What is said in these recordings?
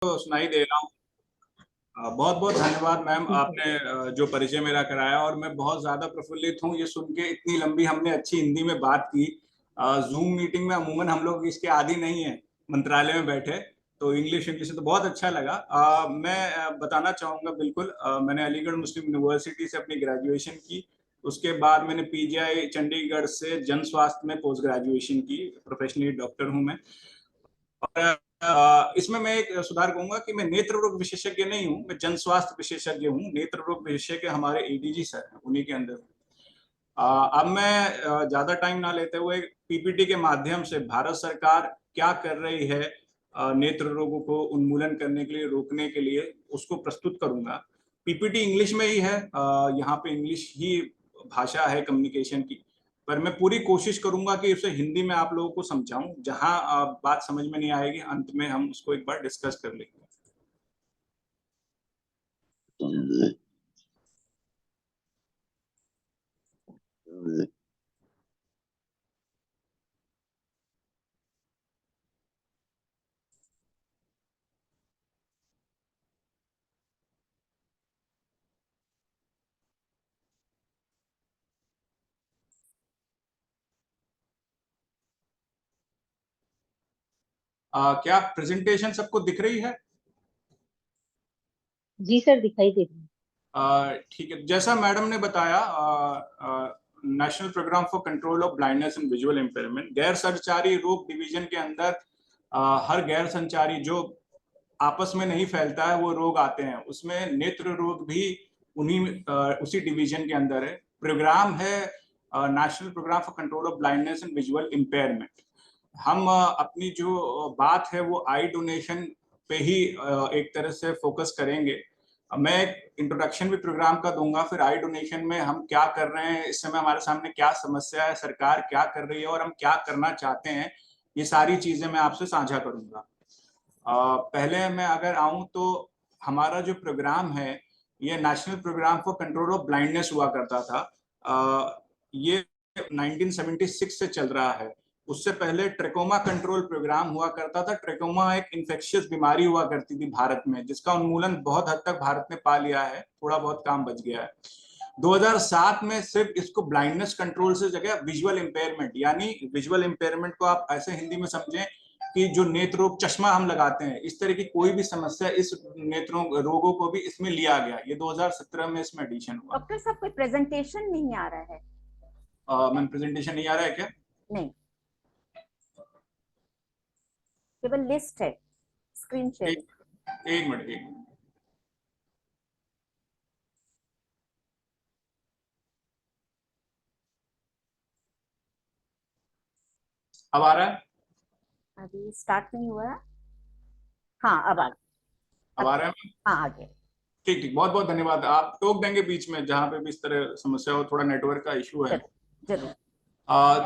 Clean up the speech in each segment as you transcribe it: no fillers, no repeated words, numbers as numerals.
तो सुनाई दे रहा हूँ। बहुत बहुत धन्यवाद मैम, आपने जो परिचय मेरा कराया, और मैं बहुत ज्यादा प्रफुल्लित हूँ ये सुन के। इतनी लंबी हमने अच्छी हिंदी में बात की। जूम मीटिंग में अमूमन हम लोग इसके आदी नहीं है, मंत्रालय में बैठे, तो इंग्लिश इंग्लिश तो बहुत अच्छा लगा। मैं बताना चाहूंगा बिल्कुल। मैंने अलीगढ़ मुस्लिम यूनिवर्सिटी से अपनी ग्रेजुएशन की। उसके बाद मैंने पीजीआई चंडीगढ़ से जन स्वास्थ्य में पोस्ट ग्रेजुएशन की। प्रोफेशनली डॉक्टर हूँ मैं। और इसमें मैं एक सुधार कहूंगा कि मैं नेत्र रोग विशेषज्ञ नहीं हूँ, मैं जन स्वास्थ्य विशेषज्ञ हूँ। नेत्र रोग विशेषज्ञ हमारे एडीजी सर हैं, उन्हीं के अंदर हूँ। अब मैं ज्यादा टाइम ना लेते हुए पीपीटी के माध्यम से भारत सरकार क्या कर रही है नेत्र रोगों को उन्मूलन करने के लिए, रोकने के लिए, उसको प्रस्तुत करूंगा। पीपीटी इंग्लिश में ही है, यहाँ पे इंग्लिश ही भाषा है कम्युनिकेशन की, पर मैं पूरी कोशिश करूंगा कि उसे हिंदी में आप लोगों को समझाऊं। जहां बात समझ में नहीं आएगी, अंत में हम उसको एक बार डिस्कस कर लेंगे। क्या प्रेजेंटेशन सबको दिख रही है? जी सर, दिखाई दे रही है। ठीक है, जैसा मैडम ने बताया, national programme for control of blindness and visual impairment, गैर संचारी रोग डिवीजन के अंदर हर गैर संचारी जो आपस में नहीं फैलता है वो रोग आते हैं, उसमें नेत्र रोग भी उन्हीं उसी डिवीजन के अंदर है। प्रोग्राम है national programme for control of blindness and visual impairment. हम अपनी जो बात है वो आई डोनेशन पे ही एक तरह से फोकस करेंगे। मैं एक इंट्रोडक्शन भी प्रोग्राम का दूंगा, फिर आई डोनेशन में हम क्या कर रहे हैं, इस समय हमारे सामने क्या समस्या है, सरकार क्या कर रही है और हम क्या करना चाहते हैं, ये सारी चीजें मैं आपसे साझा करूंगा। पहले मैं अगर आऊं तो हमारा जो प्रोग्राम है ये national programme for control of blindness हुआ करता था। ये 1976 से चल रहा है। उससे पहले ट्रेकोमा कंट्रोल प्रोग्राम हुआ करता था। ट्रेकोमा एक इन्फेक्शियस बीमारी हुआ करती थी भारत में, जिसका उन्मूलन बहुत हद तक भारत ने पा लिया है, थोड़ा बहुत काम बच गया है। 2007 में सिर्फ इसको ब्लाइंडनेस कंट्रोल से जगह विजुअल इम्पेयरमेंट, यानी विजुअल इम्पेयरमेंट को आप ऐसे हिंदी में समझें कि जो नेत्र रोग चश्मा हम लगाते हैं, इस तरह की कोई भी समस्या इस नेत्रों रोगों को भी इसमें लिया गया। ये 2017 में इसमें एडिशन हुआ। डॉक्टर साहब, कोई प्रेजेंटेशन नहीं आ रहा है? मैम, प्रेजेंटेशन नहीं आ रहा है क्या? नहीं, केवल लिस्ट है, स्क्रीन शेयरिंग। एक मिनट, एक मिनट। अब आ रहा है? अभी स्टार्ट नहीं हुआ है। हाँ, अब आ गया। अब आ रहा है? हाँ, आ गया। ठीक ठीक, बहुत बहुत धन्यवाद। आप टोक देंगे बीच में जहां पे भी इस तरह समस्या हो, थोड़ा नेटवर्क का इशू है। जरूर जरूर।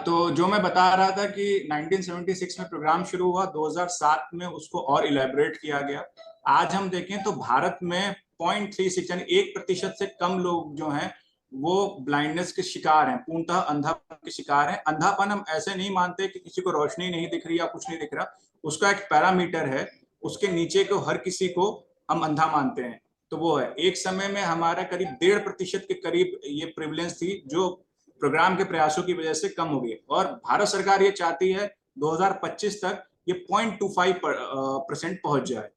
तो जो मैं बता रहा था कि 1976 में प्रोग्राम शुरू हुआ, 2007 में उसको और इलेबरेट किया गया। आज हम देखें तो भारत में 0.36 यानी 1% से कम लोग जो हैं वो ब्लाइंडनेस के शिकार हैं, पूर्णतः अंधापन के शिकार हैं। अंधापन हम ऐसे नहीं मानते कि किसी को रोशनी नहीं दिख रही या कुछ नहीं दिख रहा, उसका एक पैरामीटर है, उसके नीचे को हर किसी को हम अंधा मानते हैं। तो वो है, एक समय में हमारा करीब 1.5% के करीब ये प्रिविलेंस थी, जो प्रोग्राम के प्रयासों की वजह से कम हो गई। और भारत सरकार ये चाहती है 2025 तक ये 0.25% पहुंच जाए।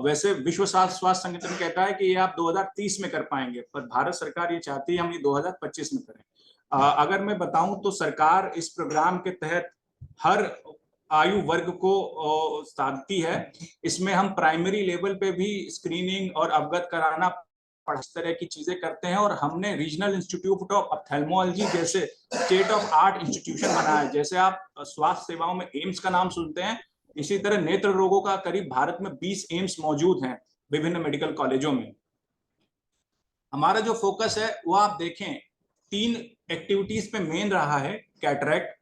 वैसे विश्व स्वास्थ्य संगठन कहता है कि ये आप 2030 में कर पाएंगे, पर भारत सरकार ये चाहती है हम ये 2025 में करें। अगर मैं बताऊं तो सरकार इस प्रोग्राम के तहत हर आयु वर्ग को साधती है। इसमें हम प्राइमरी लेवल पे भी स्क्रीनिंग और अवगत कराना, इस तरह की चीजें करते हैं। और हमने रीजनल इंस्टीट्यूट ऑफ ऑप्थेल्मोलॉजी जैसे स्टेट ऑफ आर्ट इंस्टीट्यूशन बनाया है। जैसे आप स्वास्थ्य सेवाओं में एम्स का नाम सुनते हैं, इसी तरह नेत्र रोगों का करीब भारत में 20 एम्स मौजूद हैं विभिन्न मेडिकल कॉलेजों में। हमारा जो फोकस है वो आप देखें 3 एक्टिविटीज पे मेन रहा है। कैटरेक्ट,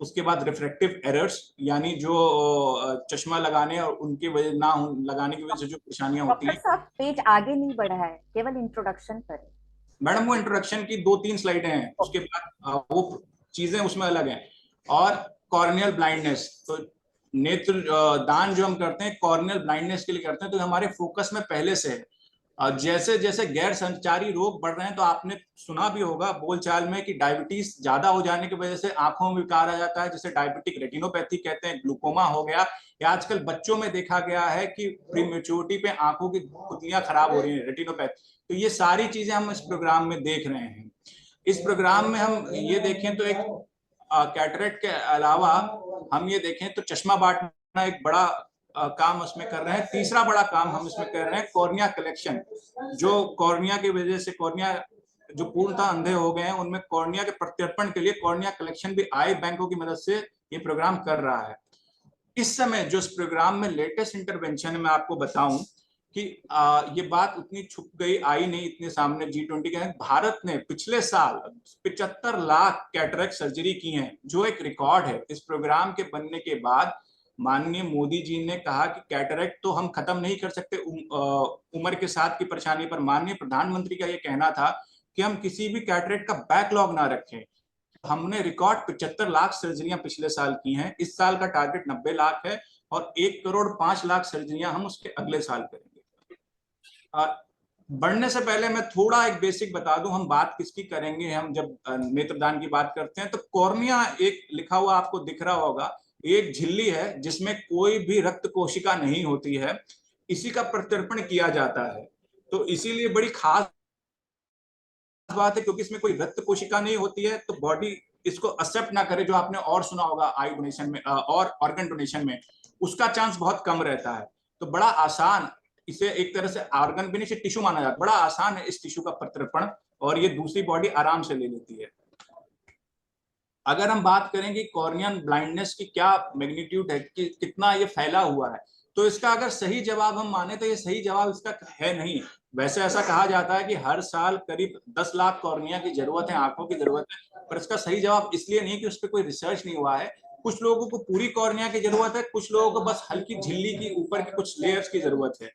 उसके बाद रिफ्रैक्टिव एरर्स, यानी जो चश्मा लगाने और उनके वजह ना लगाने की वजह से जो परेशानियां होती डॉक्टर हैं। साहब, पेज आगे नहीं बढ़ा है, केवल इंट्रोडक्शन पर है। मैडम, वो इंट्रोडक्शन की 2-3 स्लाइडें हैं, उसके बाद वो चीजें उसमें अलग हैं। और कॉर्नियल ब्लाइंडनेस, तो नेत्र दान जो हम करते हैं कॉर्नियल ब्लाइंडनेस के लिए करते हैं, तो हमारे फोकस में पहले से है। जैसे जैसे गैर संचारी रोग बढ़ रहे हैं, तो आपने सुना भी होगा बोलचाल में कि डायबिटीज ज्यादा हो जाने की वजह से आंखों में विकार आ जाता है, जिसे डायबिटिक रेटिनोपैथी कहते हैं, ग्लूकोमा हो गया, या आजकल बच्चों में देखा गया है कि प्रीमेच्योरिटी पे आंखों की पुतलियां खराब हो रही हैं, रेटिनोपैथी। तो ये सारी चीजें हम इस प्रोग्राम में देख रहे हैं। इस प्रोग्राम में हम ये देखें तो एक कैटरेक्ट के अलावा हम ये देखें तो चश्मा बांटना एक बड़ा काम उसमें कर रहे हैं। तीसरा बड़ा काम हम इसमें कर रहे हैं कॉर्निया कलेक्शन, जो कॉर्निया की वजह से कॉर्निया जो पूर्णतः अंधे हो गए हैं, उनमें कॉर्निया के प्रत्यर्पण के लिए कॉर्निया कलेक्शन भी आई बैंकों की मदद से ये प्रोग्राम कर रहा है। इस समय जो इस प्रोग्राम में लेटेस्ट इंटरवेंशन में आपको बताऊं कि ये बात उतनी छुप गई आई नहीं इतने सामने G20 के, भारत ने पिछले साल 75 लाख कैटरेक्ट सर्जरी की है, जो एक रिकॉर्ड है। इस प्रोग्राम के बनने के बाद माननीय मोदी जी ने कहा कि कैटरेक्ट तो हम खत्म नहीं कर सकते उम्र के साथ की परेशानी पर। माननीय प्रधानमंत्री का ये कहना था कि हम किसी भी कैटरेक्ट का बैकलॉग ना रखें। हमने रिकॉर्ड 75 लाख सर्जरियां पिछले साल की हैं। इस साल का टारगेट 90 लाख है और 1,05,00,000 सर्जरियां हम उसके अगले साल करेंगे। बढ़ने से पहले मैं थोड़ा एक बेसिक बता दूं, हम बात किसकी करेंगे। हम जब नेत्रदान की बात करते हैं तो कॉर्निया एक लिखा हुआ आपको दिख रहा होगा, एक झिल्ली है जिसमें कोई भी रक्त कोशिका नहीं होती है, इसी का प्रत्यर्पण किया जाता है। तो इसीलिए बड़ी खास बात है, क्योंकि इसमें कोई रक्त कोशिका नहीं होती है तो बॉडी इसको एक्सेप्ट ना करे। जो आपने और सुना होगा आई डोनेशन में और ऑर्गन डोनेशन में, उसका चांस बहुत कम रहता है। तो बड़ा आसान, इसे एक तरह से ऑर्गन भी नहीं, इसे टिश्यू माना जाता है। बड़ा आसान है इस टिश्यू का प्रत्यर्पण, और ये दूसरी बॉडी आराम से ले लेती है। अगर हम बात करें कि कॉर्नियल ब्लाइंडनेस की क्या मैग्नीट्यूड है, कि कितना ये फैला हुआ है, तो इसका अगर सही जवाब हम माने तो ये सही जवाब इसका है नहीं। वैसे ऐसा कहा जाता है कि हर साल करीब 10 लाख कॉर्निया की जरूरत है, आंखों की जरूरत है, पर इसका सही जवाब इसलिए नहीं कि उस पर कोई रिसर्च नहीं हुआ है। कुछ लोगों को पूरी कॉर्निया की जरूरत है, कुछ लोगों को बस हल्की झिल्ली की ऊपर की कुछ लेयर्स की जरूरत है।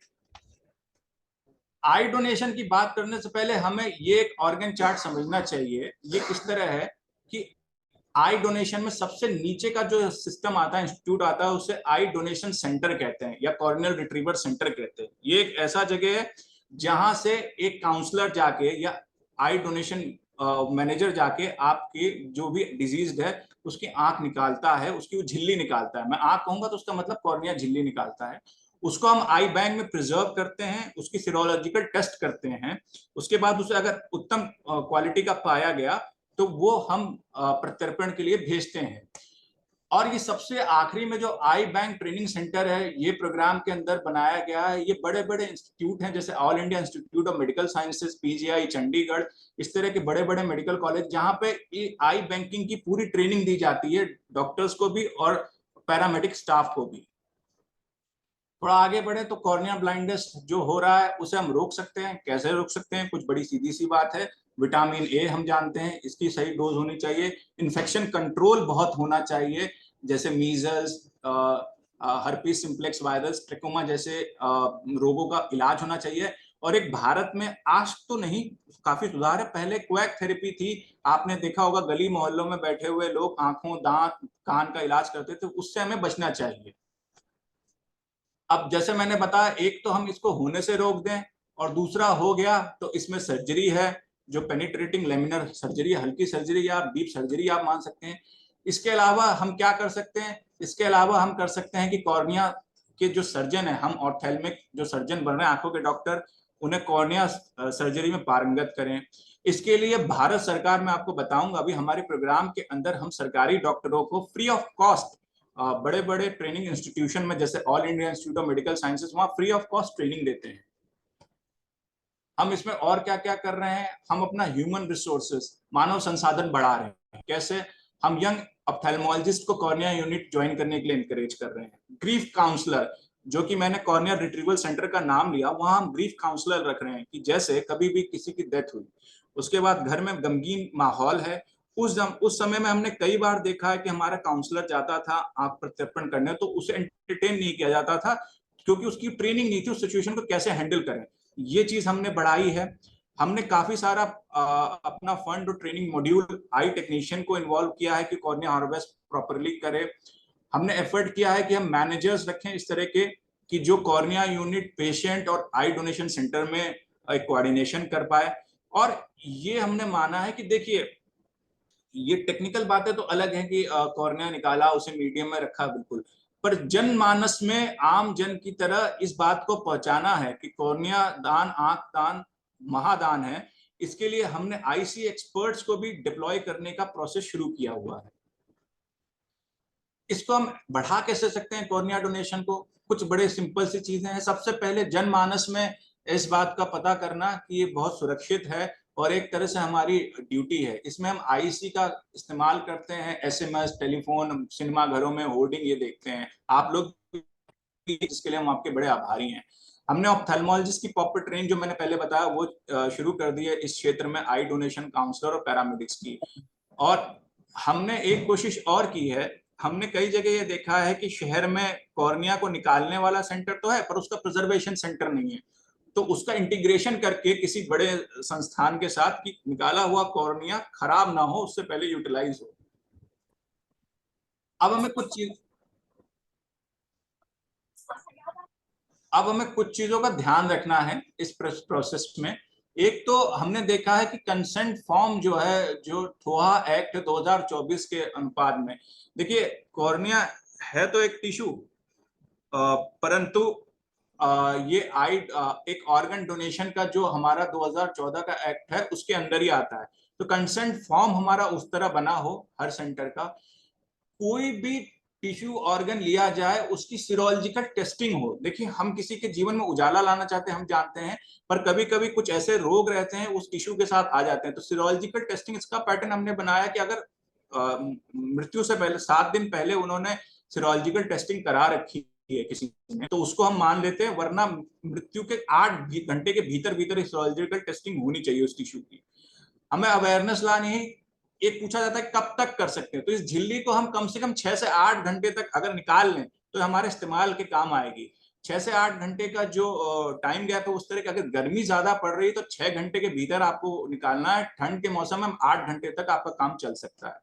आई डोनेशन की बात करने से पहले हमें ये एक ऑर्गन चार्ट समझना चाहिए। ये किस तरह है कि आई डोनेशन में सबसे नीचे का जो सिस्टम आता है, इंस्टीट्यूट आता है, उसे आई डोनेशन सेंटर कहते हैं या कॉर्नियल रिट्रीवर सेंटर कहते हैं। ये एक ऐसा जगह है जहां से एक काउंसलर जाके या आई डोनेशन मैनेजर जाके आपकी जो भी डिजीज है उसकी आंख निकालता है, उसकी वो झिल्ली निकालता है। मैं आंख कहूंगा तो उसका मतलब कॉर्निया झिल्ली निकालता है। उसको हम आई बैंक में प्रिजर्व करते हैं, उसकी सीरोलॉजिकल टेस्ट करते हैं। उसके बाद उसे अगर उत्तम क्वालिटी का पाया गया तो वो हम प्रत्यर्पण के लिए भेजते हैं। और ये सबसे आखिरी में जो आई बैंक ट्रेनिंग सेंटर है, ये प्रोग्राम के अंदर बनाया गया है। ये बड़े बड़े इंस्टीट्यूट हैं, जैसे all India institute of medical sciences PGI Chandigarh, इस तरह के बड़े बड़े मेडिकल कॉलेज, जहां पे आई बैंकिंग की पूरी ट्रेनिंग दी जाती है, डॉक्टर्स को भी और पैरामेडिक स्टाफ को भी। थोड़ा आगे बढ़े तो कॉर्निया ब्लाइंडनेस जो हो रहा है उसे हम रोक सकते हैं। कैसे रोक सकते हैं? कुछ बड़ी सीधी सी बात है। विटामिन ए हम जानते हैं, इसकी सही डोज होनी चाहिए। इन्फेक्शन कंट्रोल बहुत होना चाहिए, जैसे मीजल्स, हर्पीस सिंप्लेक्स वायरस, ट्रिकोमा जैसे रोगों का इलाज होना चाहिए। और एक भारत में आज तो नहीं, काफी सुधार है। पहले क्वैक थेरेपी थी, आपने देखा होगा गली मोहल्लों में बैठे हुए लोग आंखों दांत कान का इलाज करते थे, उससे हमें बचना चाहिए। अब जैसे मैंने बताया, एक तो हम इसको होने से रोक दें, और दूसरा हो गया तो इसमें सर्जरी है, जो पेनिट्रेटिंग लेमिनर सर्जरी, हल्की सर्जरी या डीप सर्जरी आप मान सकते हैं। इसके अलावा हम क्या कर सकते हैं? इसके अलावा हम कर सकते हैं कि कॉर्निया के जो सर्जन है, हम ऑप्थेल्मिक जो सर्जन बन रहे हैं, आंखों के डॉक्टर, उन्हें कॉर्निया सर्जरी में पारंगत करें। इसके लिए भारत सरकार, मैं आपको बताऊंगा, अभी हमारे प्रोग्राम के अंदर हम सरकारी डॉक्टरों को फ्री ऑफ कॉस्ट बड़े बड़े ट्रेनिंग इंस्टीट्यूशन में, जैसे all India institute of medical sciences, वहां फ्री ऑफ कॉस्ट ट्रेनिंग देते हैं। हम इसमें और क्या क्या कर रहे हैं? हम अपना ह्यूमन रिसोर्सेज, मानव संसाधन बढ़ा रहे हैं। कैसे? हम यंग ऑप्थेल्मोलॉजिस्ट को कॉर्निया यूनिट ज्वाइन करने के लिए इंकरेज कर रहे हैं। ग्रीफ काउंसलर, जो कि मैंने कॉर्निया रिट्रीवल सेंटर का नाम लिया, वहां हम ग्रीफ काउंसलर रख रहे हैं कि जैसे कभी भी किसी की डेथ हुई, उसके बाद घर में गमगीन माहौल है, उस समय में हमने कई बार देखा है कि हमारा काउंसलर जाता था आंख प्रत्यर्पण करने, तो उसे एंटरटेन नहीं किया जाता था, क्योंकि उसकी ट्रेनिंग नहीं थी उस सिचुएशन को कैसे हैंडल करें। ये चीज हमने बढ़ाई है। हमने काफी सारा अपना फंड और ट्रेनिंग मॉड्यूल आई टेक्नीशियन को इन्वॉल्व किया है कि कॉर्निया हार्वेस्ट प्रॉपरली करे। हमने एफर्ट किया है कि हम मैनेजर्स रखें इस तरह के कि जो कॉर्निया यूनिट पेशेंट और आई डोनेशन सेंटर में एक कोऑर्डिनेशन कर पाए। और ये हमने माना है कि देखिए, ये टेक्निकल बातें तो अलग है कि कॉर्निया निकाला, उसे मीडियम में रखा, बिल्कुल, पर जनमानस में आम जन की तरह इस बात को पहुंचाना है कि कॉर्निया दान आंख दान महादान है। इसके लिए हमने आईसी एक्सपर्ट्स को भी डिप्लॉय करने का प्रोसेस शुरू किया हुआ है। इसको हम बढ़ा कैसे सकते हैं कॉर्निया डोनेशन को? कुछ बड़े सिंपल सी चीजें हैं। सबसे पहले जनमानस में इस बात का पता करना कि ये बहुत सुरक्षित है और एक तरह से हमारी ड्यूटी है। इसमें हम आईसी का इस्तेमाल करते हैं, एसएमएस, टेलीफोन, सिनेमा घरों में होर्डिंग ये देखते हैं आप लोग, इसके लिए हम आपके बड़े आभारी हैं। हमने ऑप्थेल्मोलॉजिस्ट की प्रॉपर ट्रेन, जो मैंने पहले बताया, वो शुरू कर दी है इस क्षेत्र में, आई डोनेशन काउंसलर और पैरामेडिक्स की। और हमने एक कोशिश और की है, हमने कई जगह ये देखा है कि शहर में कॉर्निया को निकालने वाला सेंटर तो है पर उसका प्रिजर्वेशन सेंटर नहीं है, तो उसका इंटीग्रेशन करके किसी बड़े संस्थान के साथ कि निकाला हुआ कॉर्निया खराब ना हो, उससे पहले यूटिलाइज हो। अब हमें कुछ चीज अब हमें कुछ चीजों का ध्यान रखना है इस प्रोसेस में। एक तो हमने देखा है कि कंसेंट फॉर्म जो है, जो थोहा एक्ट 2024 के अनुपात में, देखिए कॉर्निया है तो एक टिश्यू, परंतु ये एक ऑर्गन डोनेशन का जो हमारा 2014 का एक्ट है उसके अंदर ही आता है। तो कंसेंट फॉर्म हमारा उस तरह बना हो हर सेंटर का, कोई भी टिश्यू ऑर्गन लिया जाए उसकी सीरोलॉजिकल टेस्टिंग हो। देखिए, हम किसी के जीवन में उजाला लाना चाहते हैं, हम जानते हैं, पर कभी कभी कुछ ऐसे रोग रहते हैं उस टिश्यू के साथ आ जाते हैं, तो सीरोलॉजिकल टेस्टिंग, इसका पैटर्न हमने बनाया कि अगर मृत्यु से पहले 7 दिन पहले उन्होंने सीरोलॉजिकल टेस्टिंग करा रखी है किसी ने, तो उसको हम मान लेते हैं, वरना मृत्यु के 8 घंटे के भीतर भीतर सीरोलॉजिकल टेस्टिंग होनी चाहिए उस टिश्यू की। हमें अवेयरनेस लानी है। एक पूछा जाता है कब तक कर सकते हैं, तो इस झिल्ली को हम कम से कम 6 से 8 घंटे तक अगर निकाल लें तो हमारे इस्तेमाल के काम आएगी। 6 से 8 घंटे का जो टाइम गैप है उस तरह का, अगर गर्मी ज्यादा पड़ रही है तो 6 घंटे के भीतर आपको निकालना है, ठंड के मौसम में 8 घंटे तक आपका काम चल सकता है।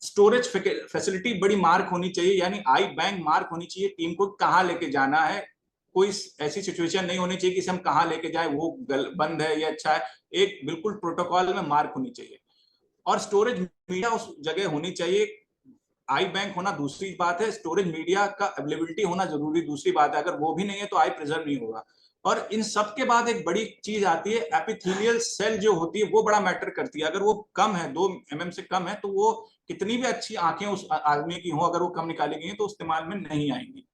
स्टोरेज फैसिलिटी बड़ी मार्क होनी चाहिए, यानी आई बैंक मार्क होनी चाहिए टीम को कहाँ लेके जाना है। कोई ऐसी सिचुएशन नहीं होनी चाहिए कि हम कहाँ लेके जाए, वो बंद है या अच्छा है, एक बिल्कुल प्रोटोकॉल में मार्क होनी चाहिए। और स्टोरेज मीडिया उस जगह होनी चाहिए। आई बैंक होना दूसरी बात है, स्टोरेज मीडिया का अवेलेबिलिटी होना जरूरी दूसरी बात है। अगर वो भी नहीं है तो आई प्रिजर्व नहीं होगा। और इन सब के बाद एक बड़ी चीज आती है, एपिथेलियल सेल जो होती है वो बड़ा मैटर करती है। अगर वो कम है, 2 mm से कम है, तो वो कितनी भी अच्छी आंखें उस आदमी की हो, अगर वो कम निकाली गई तो इस्तेमाल में नहीं आएंगी।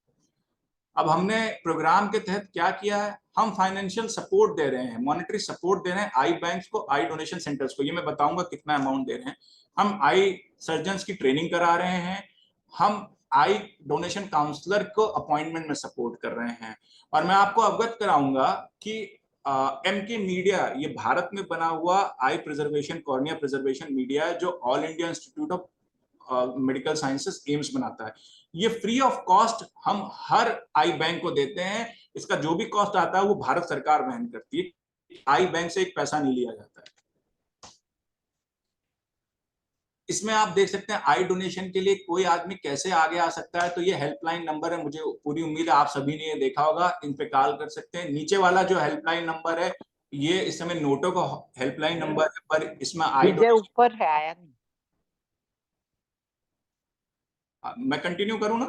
अब हमने प्रोग्राम के तहत क्या किया है, हम फाइनेंशियल सपोर्ट दे रहे हैं, मॉनेटरी सपोर्ट दे रहे हैं आई बैंक्स को, आई डोनेशन सेंटर्स को। ये मैं बताऊंगा कितना अमाउंट दे रहे हैं। हम आई सर्जन्स की ट्रेनिंग करा रहे हैं, हम आई डोनेशन काउंसलर को अपॉइंटमेंट में सपोर्ट कर रहे हैं। और मैं आपको अवगत कराऊंगा कि एमके मीडिया, ये भारत में बना हुआ आई प्रिजर्वेशन, कॉर्निया प्रिजर्वेशन मीडिया, जो all India institute of medical sciences AIIMS बनाता है। ये फ्री ऑफ कॉस्ट हम हर आई बैंक को देते हैं। इसका जो भी कॉस्ट आता है वो भारत सरकार वहन करती है, आई बैंक से एक पैसा नहीं लिया जाता है। इसमें आप देख सकते हैं आई डोनेशन के लिए कोई आदमी कैसे आगे आ सकता है। तो ये हेल्पलाइन नंबर है, मुझे पूरी उम्मीद है आप सभी ने ये देखा होगा, इन पे कॉल कर सकते हैं। नीचे वाला जो हेल्पलाइन नंबर है ये इस समय नोटो का हेल्पलाइन नंबर है, पर इसमें आई डोनेशन, ऊपर है, आया नहीं। मैं कंटिन्यू करूं ना?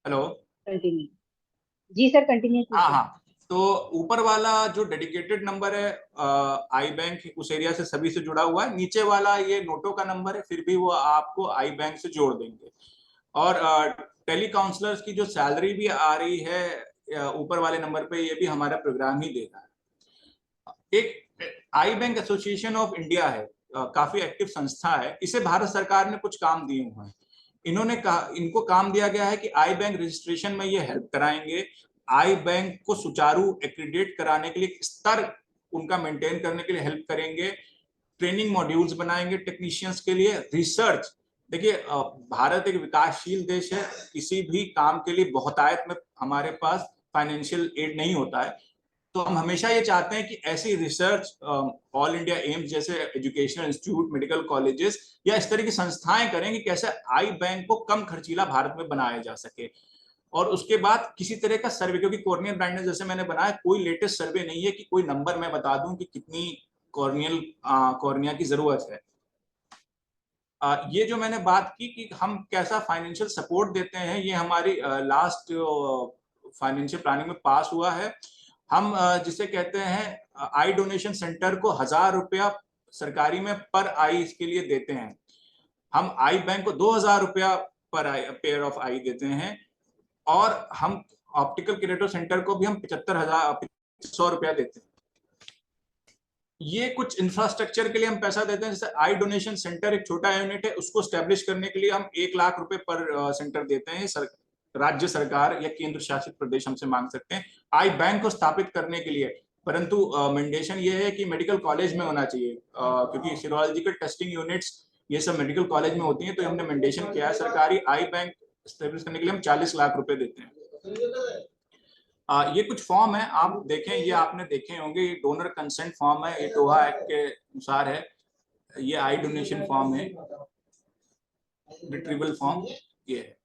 Hello, continue. जी सर, कंटिन्यू हाँ कीजिए। हाँ, तो ऊपर वाला जो डेडिकेटेड नंबर है आई बैंक उस एरिया से सभी से जुड़ा हुआ है। नीचे वाला ये नोटो का नंबर है, फिर भी वो आपको आई बैंक से जोड़ देंगे। और टेली काउंसलर्स की जो सैलरी भी आ रही है ऊपर वाले नंबर पे, ये भी हमारा प्रोग्राम ही दे रहा है। एक आई बैंक एसोसिएशन ऑफ इंडिया है, काफी एक्टिव संस्था है, इसे भारत सरकार ने कुछ काम दिए हुए हैं। इन्होंने कहा, इनको काम दिया गया है कि आई बैंक रजिस्ट्रेशन में ये हेल्प कराएंगे, आई बैंक को सुचारू एक्रीडेट कराने के लिए स्तर उनका मेंटेन करने के लिए हेल्प करेंगे, ट्रेनिंग मॉड्यूल्स बनाएंगे टेक्नीशियंस के लिए, रिसर्च। देखिए भारत एक विकासशील देश है, किसी भी काम के लिए बहुतायत में हमारे पास फाइनेंशियल एड नहीं होता है। तो हम हमेशा ये चाहते हैं कि ऐसी रिसर्च ऑल इंडिया एम्स जैसे एजुकेशनल इंस्टीट्यूट, मेडिकल कॉलेजेस या इस तरह की संस्थाएं करें कि कैसे आई बैंक को कम खर्चीला भारत में बनाया जा सके। और उसके बाद किसी तरह का सर्वे, क्योंकि कॉर्नियल ब्लाइंडनेस जैसे मैंने बनाया, कोई लेटेस्ट सर्वे नहीं है कि कोई नंबर मैं बता दूं कि कितनी कॉर्निया की जरूरत है। ये जो मैंने बात की कि हम कैसा फाइनेंशियल सपोर्ट देते हैं, ये हमारी लास्ट फाइनेंशियल प्लानिंग में पास हुआ है। हम जिसे कहते हैं आई डोनेशन सेंटर को 1,000 रुपया सरकारी में पर आई इसके लिए देते हैं। हम आई बैंक को 2,000 रुपया पर आई पेयर ऑफ आई देते हैं। और हम ऑप्टिकल क्रिएटिव सेंटर को भी हम 75,100 रुपया देते हैं। ये कुछ इंफ्रास्ट्रक्चर के लिए हम पैसा देते हैं, जैसे आई डोनेशन सेंटर एक छोटा यूनिट है, उसको स्टैब्लिश करने के लिए हम 1,00,000 रुपए पर सेंटर देते हैं। राज्य सरकार या केंद्र शासित प्रदेश हमसे मांग सकते हैं आई बैंक को स्थापित करने के लिए। परंतु मैंडेशन ये है कि मेडिकल कॉलेज में होना चाहिए, क्योंकि सीरोलॉजिकल टेस्टिंग यूनिट्स ये सब मेडिकल कॉलेज में होती हैं। तो हमने मैंडेशन किया है, सरकारी आई बैंक स्टैब्लिश करने के लिए हम 40,00,000 रुपए देते हैं। ये कुछ फॉर्म है, आप देखें, ये आपने देखे होंगे, ये डोनर कंसेंट फॉर्म है, ये टोहा एक्ट के अनुसार है। ये आई डोनेशन फॉर्म है, रिट्रीवल फॉर्म ये है।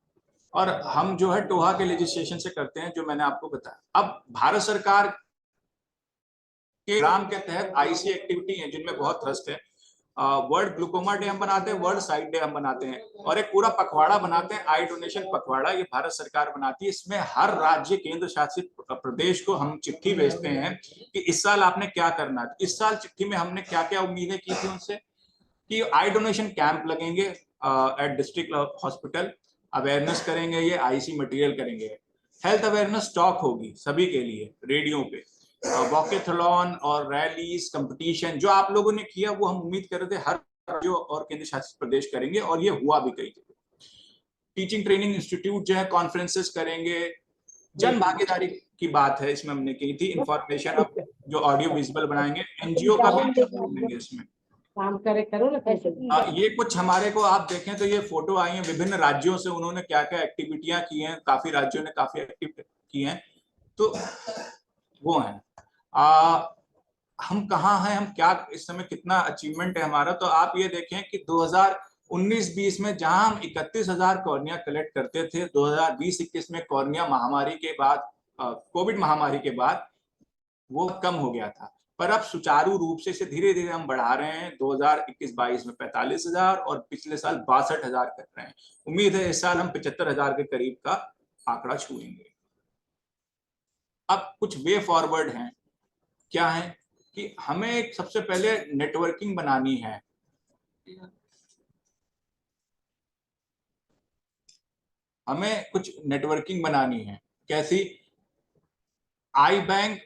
और हम जो है टोहा के लेजिस्लेशन से करते हैं, जो मैंने आपको बताया। अब भारत सरकार के प्रोग्राम के तहत आईसी एक्टिविटी है जिनमें बहुत थ्रस्ट है। वर्ल्ड ग्लूकोमा डे हम बनाते हैं, वर्ल्ड साइट डे हम बनाते हैं, और एक पूरा पखवाड़ा बनाते हैं, आई डोनेशन पखवाड़ा, ये भारत सरकार बनाती है। इसमें हर राज्य केंद्र शासित प्रदेश को हम चिट्ठी भेजते हैं कि इस साल आपने क्या करना है। इस साल चिट्ठी में हमने क्या क्या उम्मीदें की थी उनसे कि आई डोनेशन कैंप लगेंगे एट डिस्ट्रिक्ट हॉस्पिटल, अवेयरनेस करेंगे, ये आईसी मटेरियल करेंगे, हेल्थ अवेयरनेस टॉक होगी सभी के लिए रेडियो पे, वॉकेथलॉन और रैलीज कंपटीशन जो आप लोगों ने किया वो हम उम्मीद कर रहे थे हर राज्य और केंद्र शासित प्रदेश करेंगे, और ये हुआ भी कई जगह। टीचिंग ट्रेनिंग इंस्टीट्यूट जो है कॉन्फ्रेंसेस करेंगे। जन भागीदारी की बात है इसमें हमने की थी, इंफॉर्मेशन अब जो ऑडियो विजुअल बनाएंगे, एनजीओ का भी देंगे इसमें काम करे करो ना। ये कुछ हमारे को आप देखें तो ये फोटो आई है विभिन्न राज्यों से, उन्होंने क्या क्या एक्टिविटियां की हैं, काफी राज्यों ने काफी एक्टिव की हैं। तो वो है हम कहाँ हैं, हम क्या इस समय कितना अचीवमेंट है हमारा। तो आप ये देखें कि 2019-20 में जहां हम 31,000 कॉर्निया कलेक्ट करते थे, 2020-21 में कॉर्निया महामारी के बाद, कोविड महामारी के बाद वो कम हो गया था। पर अब सुचारू रूप से इसे धीरे धीरे हम बढ़ा रहे हैं। 2021-22 में 45,000 और पिछले साल 62,000 कर रहे हैं। उम्मीद है इस साल हम 75,000 के करीब का आंकड़ा छूएंगे। अब कुछ वे फॉरवर्ड हैं, क्या है कि हमें एक सबसे पहले नेटवर्किंग बनानी है। हमें कुछ नेटवर्किंग बनानी है, कैसी? आई बैंक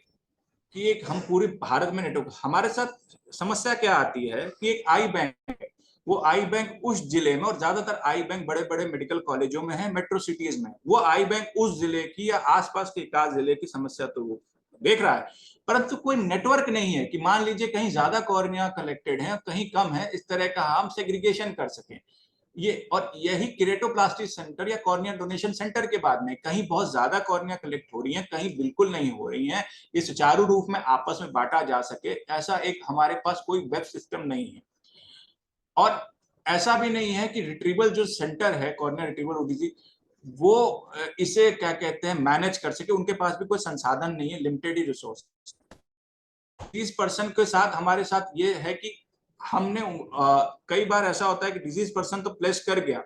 कि एक हम पूरे भारत में नेटवर्क, हमारे साथ समस्या क्या आती है कि एक आई बैंक है, वो आई बैंक उस जिले में, और ज्यादातर आई बैंक बड़े बड़े मेडिकल कॉलेजों में है, मेट्रो सिटीज में, वो आई बैंक उस जिले की या आसपास के एकाध जिले की समस्या तो वो देख रहा है, परंतु कोई नेटवर्क नहीं है कि मान लीजिए कहीं ज्यादा कॉर्निया कलेक्टेड है कहीं कम है, इस तरह का हम सेग्रीगेशन कर सकें। ये और यही केरेटोप्लास्टी सेंटर या कॉर्निया डोनेशन सेंटर के बाद में कहीं बहुत ज्यादा कॉर्निया कलेक्ट हो रही हैं, कहीं बिल्कुल नहीं हो रही हैं, ये सुचारू रूप में आपस में बांटा जा सके, ऐसा एक हमारे पास कोई वेब सिस्टम नहीं है। और ऐसा भी नहीं है कि रिट्रीवल जो सेंटर है कॉर्निया रिट्रीवल ओडीसी, वो इसे क्या कहते हैं मैनेज कर सके, उनके पास भी कोई संसाधन नहीं है, लिमिटेड ही रिसोर्स। 30% के साथ हमारे साथ ये है कि हमने कई बार ऐसा होता है कि डिजीज पर्सन तो प्लेस कर गया,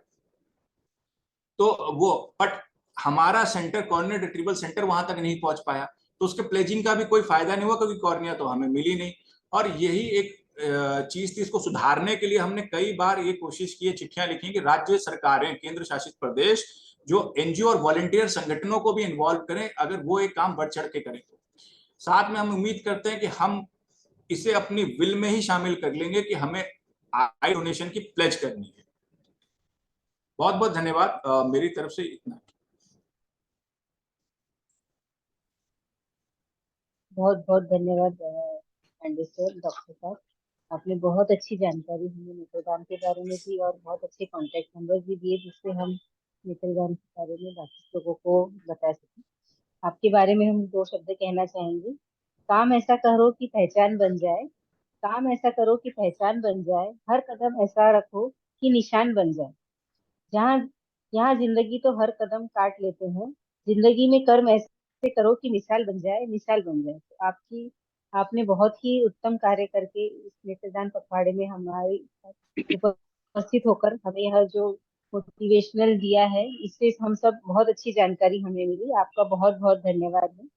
तो वो बट हमारा सेंटर कॉर्निया रिट्रीवल सेंटर वहां तक नहीं पहुंच पाया, तो उसके प्लेजिंग का भी कोई फायदा नहीं हुआ क्योंकि कॉर्निया तो हमें मिली नहीं। और यही एक चीज थी, इसको सुधारने के लिए हमने कई बार ये कोशिश की है, चिट्ठियां लिखी कि राज्य सरकारें, केंद्र शासित प्रदेश जो एनजीओ और वॉलंटियर संगठनों को भी इन्वॉल्व करें, अगर वो एक काम बढ़ चढ़ के करें तो साथ में हम उम्मीद करते हैं कि हम इसे अपनी विल में ही शामिल कर लेंगे कि हमें आई डोनेशन की प्लेज करनी है। बहुत बहुत धन्यवाद, मेरी तरफ से इतना। बहुत बहुत धन्यवाद डॉक्टर साहब। आपने बहुत अच्छी जानकारी हमें नेत्रदान के बारे में दी और बहुत अच्छे कॉन्टेक्ट नंबर भी दिए जिससे हम नेत्रदान के बारे में बाकी लोगों को बता सकें। आपके बारे में हम दो शब्द कहना चाहेंगे। काम ऐसा करो कि पहचान बन जाए, काम ऐसा करो कि पहचान बन जाए, हर कदम ऐसा रखो कि निशान बन जाए। जहाँ यहाँ जिंदगी तो हर कदम काट लेते हैं, जिंदगी में कर्म ऐसे करो कि मिसाल बन जाए, मिसाल बन जाए। तो आपने बहुत ही उत्तम कार्य करके इस नेत्रदान पखवाड़े में हमारी उपस्थित होकर हमें यह जो मोटिवेशनल दिया है, इससे हम सब बहुत अच्छी जानकारी हमें मिली। आपका बहुत बहुत धन्यवाद है।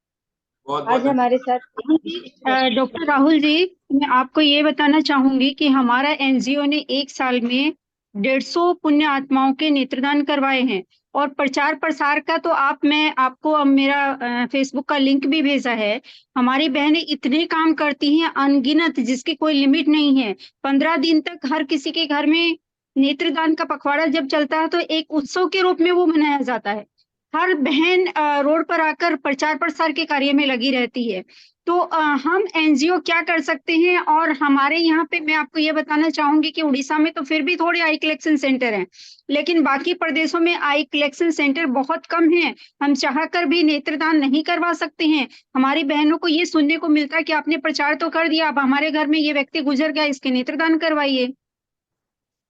बहुत बहुत आज हमारे धन्यवाद। साथ एक राहुल जी, विशिष्ट व्यक्ति डॉक्टर राहुल जी, मैं आपको ये बताना चाहूंगी कि हमारा एनजीओ ने एक साल में 150 पुण्य आत्माओं के नेत्रदान करवाए हैं। और प्रचार प्रसार का तो मैं आपको अब मेरा फेसबुक का लिंक भी भेजा है। हमारी बहनें इतने काम करती हैं अनगिनत, जिसकी कोई लिमिट नहीं है। 15 दिन तक हर किसी के घर में नेत्रदान का पखवाड़ा जब चलता है तो एक उत्सव के रूप में वो मनाया जाता है। हर बहन रोड पर आकर प्रचार प्रसार के कार्य में लगी रहती है। तो हम एनजीओ क्या कर सकते हैं, और हमारे यहाँ पे मैं आपको ये बताना चाहूंगी कि उड़ीसा में तो फिर भी थोड़े आई कलेक्शन सेंटर हैं, लेकिन बाकी प्रदेशों में आई कलेक्शन सेंटर बहुत कम हैं। हम चाहकर भी नेत्रदान नहीं करवा सकते हैं। हमारी बहनों को ये सुनने को मिलता है कि आपने प्रचार तो कर दिया, अब हमारे घर में ये व्यक्ति गुजर गया, इसके नेत्रदान करवाइए।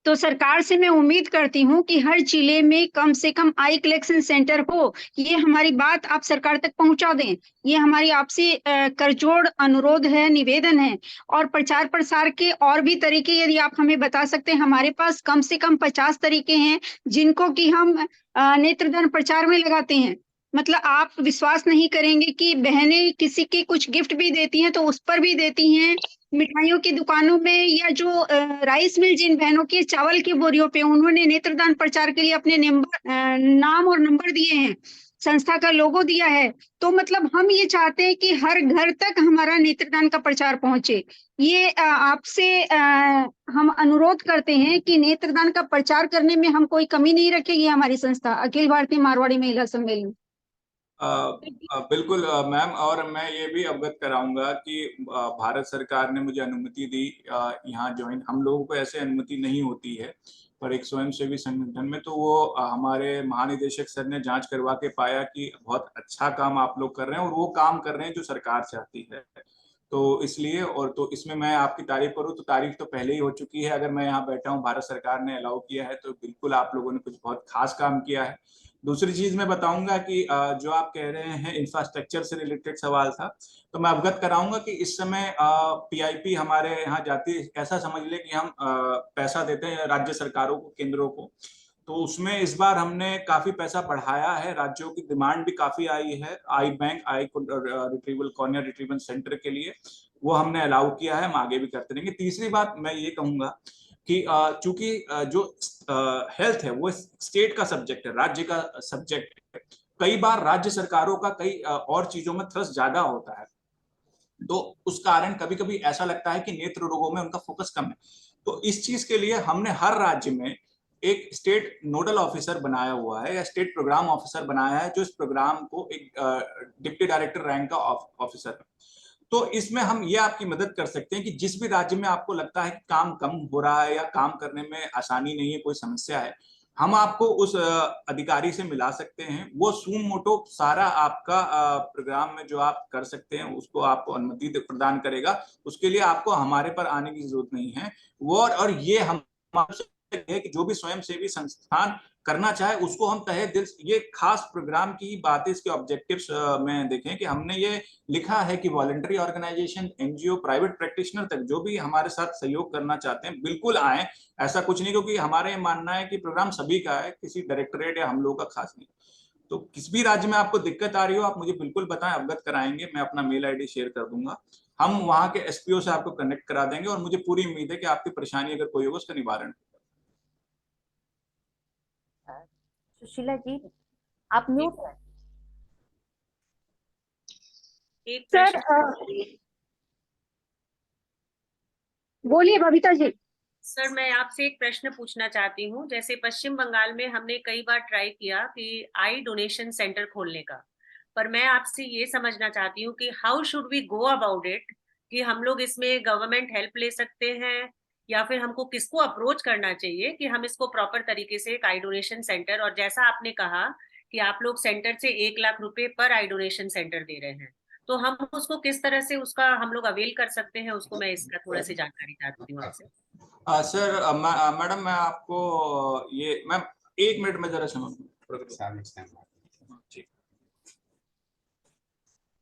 तो सरकार से मैं उम्मीद करती हूँ कि हर जिले में कम से कम आई कलेक्शन सेंटर हो। ये हमारी बात आप सरकार तक पहुंचा दें, ये हमारी आपसे करजोड़ अनुरोध है, निवेदन है। और प्रचार प्रसार के और भी तरीके यदि आप हमें बता सकते हैं, हमारे पास कम से कम 50 तरीके हैं जिनको कि हम नेत्रदान प्रचार में लगाते हैं। मतलब आप विश्वास नहीं करेंगे कि बहनें किसी के कुछ गिफ्ट भी देती हैं तो उस पर भी देती हैं। मिठाइयों की दुकानों में, या जो राइस मिल जिन बहनों के चावल की बोरियों पे उन्होंने नेत्रदान प्रचार के लिए अपने नाम और नंबर दिए हैं, संस्था का लोगो दिया है। तो मतलब हम ये चाहते हैं कि हर घर तक हमारा नेत्रदान का प्रचार पहुंचे। ये आपसे हम अनुरोध करते हैं कि नेत्रदान का प्रचार करने में हम कोई कमी नहीं रखेगी हमारी संस्था अखिल भारतीय मारवाड़ी महिला सम्मेलन। बिल्कुल मैम, और मैं ये भी अवगत कराऊंगा कि भारत सरकार ने मुझे अनुमति दी यहाँ ज्वाइन। हम लोगों को ऐसे अनुमति नहीं होती है, पर एक स्वयंसेवी संगठन में तो वो हमारे महानिदेशक सर ने जांच करवा के पाया कि बहुत अच्छा काम आप लोग कर रहे हैं और वो काम कर रहे हैं जो सरकार चाहती है। तो इसलिए, और तो इसमें मैं आपकी तारीफ करूँ तो तारीफ तो पहले ही हो चुकी है। अगर मैं यहाँ बैठा हूँ, भारत सरकार ने अलाउ किया है, तो बिल्कुल आप लोगों ने कुछ बहुत खास काम किया है। दूसरी चीज मैं बताऊंगा कि जो आप कह रहे हैं इंफ्रास्ट्रक्चर से रिलेटेड सवाल था, तो मैं अवगत कराऊंगा कि इस समय पीआईपी हमारे यहाँ जाती है। ऐसा समझ ले कि हम पैसा देते हैं राज्य सरकारों को, केंद्रों को। तो उसमें इस बार हमने काफी पैसा बढ़ाया है, राज्यों की डिमांड भी काफी आई है आई बैंक, आई रिट्रीवल, कॉर्निया रिट्रीवल सेंटर के लिए। वो हमने अलाउ किया है, हम आगे भी करते रहेंगे। तीसरी बात मैं ये कहूंगा कि चूंकि जो हेल्थ है वो स्टेट का सब्जेक्ट है, राज्य का सब्जेक्ट है। कई बार राज्य सरकारों का कई और चीजों में थ्रस्ट ज्यादा होता है, तो उस कारण कभी कभी ऐसा लगता है कि नेत्र रोगों में उनका फोकस कम है। तो इस चीज के लिए हमने हर राज्य में एक स्टेट नोडल ऑफिसर बनाया हुआ है या स्टेट प्रोग्राम ऑफिसर बनाया है, जो इस प्रोग्राम को एक डिप्टी डायरेक्टर रैंक का ऑफिसर है। तो इसमें हम ये आपकी मदद कर सकते हैं कि जिस भी राज्य में आपको लगता है कि काम कम हो रहा है या काम करने में आसानी नहीं है, कोई समस्या है, हम आपको उस अधिकारी से मिला सकते हैं। वो सूम मोटो सारा आपका प्रोग्राम में जो आप कर सकते हैं उसको आपको अनुमति प्रदान करेगा। उसके लिए आपको हमारे पर आने की जरूरत नहीं है। वो और ये हम है कि जो भी स्वयंसेवी संस्थान करना चाहे उसको हम तहे दिल, ये खास प्रोग्राम की बात है, इसके ऑब्जेक्टिव्स में देखें कि हमने ये लिखा है कि voluntary organisation, NGO, private practitioner तक जो भी हमारे साथ सहयोग करना चाहते हैं बिल्कुल आए। ऐसा कुछ नहीं, क्योंकि हमारे ये मानना है कि प्रोग्राम सभी का है, किसी डायरेक्टरेट या हम लोगों का खास नहीं। तो किसी भी राज्य में आपको दिक्कत आ रही हो आप मुझे बिल्कुल बताएं, अवगत कराएंगे। मैं अपना मेल आईडी शेयर कर दूंगा, हम वहां के एसपीओ से आपको कनेक्ट करा देंगे, और मुझे पूरी उम्मीद है कि आपकी परेशानी अगर कोई होगा उसका निवारण। सुशीला जी, आप म्यूट हैं। एक सर बोलिए बबीता जी। सर, मैं आपसे एक प्रश्न पूछना चाहती हूँ। जैसे पश्चिम बंगाल में हमने कई बार ट्राई किया कि आई डोनेशन सेंटर खोलने का, पर मैं आपसे ये समझना चाहती हूँ कि how should we go about it, कि हम लोग इसमें गवर्नमेंट हेल्प ले सकते हैं या फिर हमको किसको अप्रोच करना चाहिए कि हम इसको प्रॉपर तरीके से एक आई डोनेशन सेंटर, और जैसा आपने कहा कि आप लोग सेंटर से 1 लाख रुपए पर आई डोनेशन सेंटर दे रहे हैं, तो हम उसको किस तरह से उसका हम लोग अवेल कर सकते हैं, उसको मैं इसका थोड़ा सी जानकारी चाहती हूँ आपसे। सर मैडम मैं आपको ये मैम 1 मिनट में जरा सुनो। ठीक,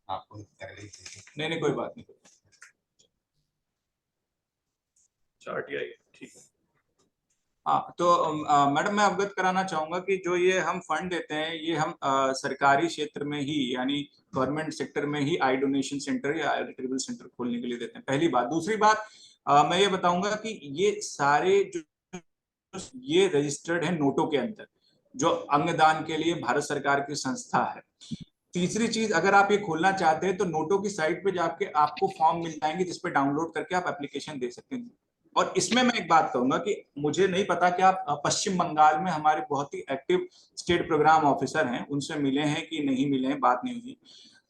आपको नहीं कोई बात नहीं, चार्ट ही आएगी, ठीक है। हाँ तो मैडम मैं अवगत कराना चाहूंगा कि जो ये हम फंड देते हैं ये हम सरकारी क्षेत्र में ही यानी गवर्नमेंट सेक्टर में ही आई डोनेशन सेंटर या आई रिट्रीवल सेंटर खोलने के लिए देते हैं, पहली बात। दूसरी बात मैं ये बताऊंगा कि ये सारे जो ये रजिस्टर्ड है नोटों के अंदर, जो अंगदान के लिए भारत सरकार की संस्था है। तीसरी चीज, अगर आप ये खोलना चाहते हैं तो नोटों की साइट पे जाके आपको फॉर्म मिल जाएंगे जिसपे डाउनलोड करके आप एप्लीकेशन दे सकते हैं। और इसमें मैं एक बात कहूंगा कि मुझे नहीं पता कि आप पश्चिम बंगाल में हमारे बहुत ही एक्टिव स्टेट प्रोग्राम ऑफिसर हैं, उनसे मिले हैं कि नहीं मिले हैं, बात नहीं हुई।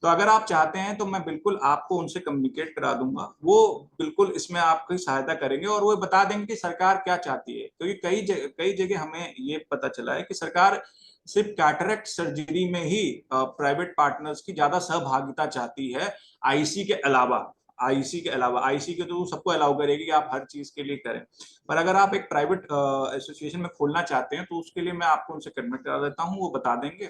तो अगर आप चाहते हैं तो मैं बिल्कुल आपको उनसे कम्युनिकेट करा दूंगा, वो बिल्कुल इसमें आपकी सहायता करेंगे और वो बता देंगे कि सरकार क्या चाहती है। क्योंकि कई जगह हमें ये पता चला है कि सरकार सिर्फ कैटरेक्ट सर्जरी में ही प्राइवेट पार्टनर्स की ज्यादा सहभागिता चाहती है, आईसी के अलावा। आईसी के तो सबको अलाउ करेगी कि आप हर चीज के लिए करें, पर अगर आप एक प्राइवेट एसोसिएशन में खोलना चाहते हैं तो उसके लिए मैं आपको उनसे कन्वेंट करा देता हूँ, वो बता देंगे।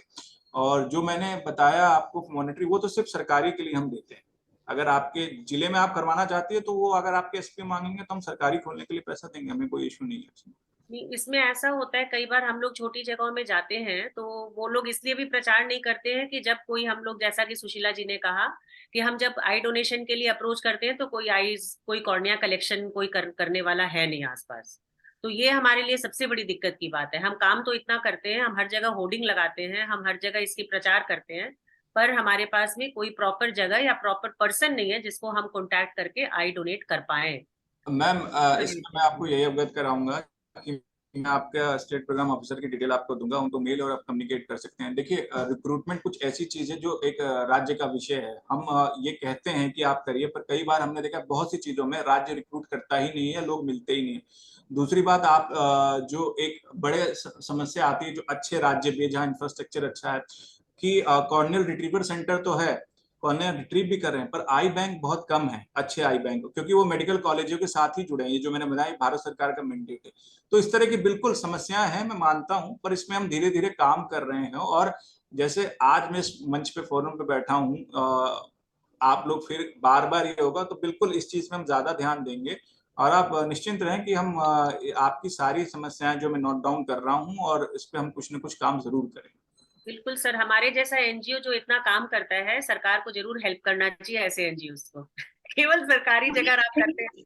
और जो मैंने बताया आपको मॉनेटरी, वो तो सिर्फ सरकारी के लिए हम देते हैं। अगर आपके जिले में आप करवाना चाहती है तो वो अगर आपके एसपी मांगेंगे तो हम सरकारी खोलने के लिए पैसा देंगे, हमें कोई इशू नहीं है उसमें। नहीं, इसमें ऐसा होता है कई बार हम लोग छोटी जगहों में जाते हैं तो वो लोग इसलिए भी प्रचार नहीं करते हैं कि जब कोई हम लोग, जैसा कि सुशीला जी ने कहा कि हम जब आई डोनेशन के लिए अप्रोच करते हैं तो कोई कॉर्निया कलेक्शन करने वाला है नहीं आसपास। तो ये हमारे लिए सबसे बड़ी दिक्कत की बात है। हम काम तो इतना करते हैं, हम हर जगह होर्डिंग लगाते हैं, हम हर जगह इसकी प्रचार करते हैं, पर हमारे पास में कोई प्रॉपर जगह या प्रॉपर पर्सन नहीं है जिसको हम कॉन्टैक्ट करके आई डोनेट कर पाए। मैम इसमें मैं आपको यही अवगत कराऊंगा कि मैं आपका स्टेट प्रोग्राम ऑफिसर की डिटेल आपको दूंगा, उनको मेल और आप कम्युनिकेट कर सकते हैं। देखिए रिक्रूटमेंट कुछ ऐसी चीज है जो एक राज्य का विषय है। हम ये कहते हैं कि आप करिए, पर कई बार हमने देखा बहुत सी चीजों में राज्य रिक्रूट करता ही नहीं है, लोग मिलते ही नहीं है। दूसरी बात, आप जो एक बड़े समस्या आती है जो अच्छे राज्य में जहाँ इंफ्रास्ट्रक्चर अच्छा है कि कॉर्नियल रिट्रीवर सेंटर तो है, कॉर्नियल रिट्रीव भी कर रहे हैं, पर आई बैंक बहुत कम है, अच्छे आई बैंक, क्योंकि वो मेडिकल कॉलेजों के साथ ही जुड़े हैं। ये जो मैंने बताया भारत सरकार का मैंडेट है। तो इस तरह की बिल्कुल समस्याएं हैं, मैं मानता हूं, पर इसमें हम धीरे धीरे काम कर रहे हैं। और जैसे आज मैं इस मंच पे फोरम पे बैठा हूँ, आप लोग फिर बार बार ये होगा, तो बिल्कुल इस चीज में हम ज्यादा ध्यान देंगे। और आप निश्चिंत रहें कि हम आपकी सारी समस्याएं जो मैं नोट डाउन कर रहा हूँ और इस पे हम कुछ न कुछ काम जरूर करेंगे। बिल्कुल सर, हमारे जैसा एनजीओ जो इतना काम करता है, सरकार को जरूर हेल्प करना चाहिए ऐसे एनजीओ को। केवल सरकारी जगह आप करते हैं।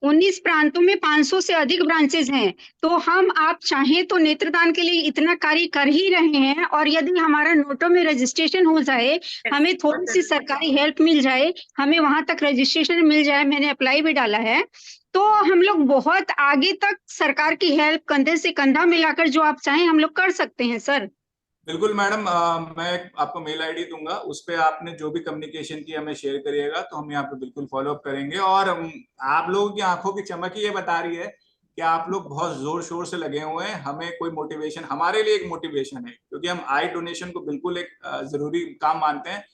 19 प्रांतों में 500 से अधिक ब्रांचेज हैं, तो हम आप चाहें तो नेत्रदान के लिए इतना कार्य कर ही रहे हैं। और यदि हमारा नोटों में रजिस्ट्रेशन हो जाए, हमें थोड़ी सी सरकारी हेल्प मिल जाए, हमें वहां तक रजिस्ट्रेशन मिल जाए, मैंने अप्लाई भी डाला है, तो हम लोग बहुत आगे तक सरकार की हेल्प कंधे से कंधा मिलाकर जो आप चाहें हम लोग कर सकते हैं सर। बिल्कुल मैडम, मैं आपको मेल आईडी दूंगा, उस पे आपने जो भी कम्युनिकेशन किया हमें शेयर करिएगा, तो हम यहाँ पे बिल्कुल फॉलो अप करेंगे। और आप लोगों की आंखों की चमक ही ये बता रही है कि आप लोग बहुत जोर शोर से लगे हुए हैं। हमें कोई मोटिवेशन, हमारे लिए एक मोटिवेशन है, क्योंकि हम आई डोनेशन को बिल्कुल एक जरूरी काम मानते हैं।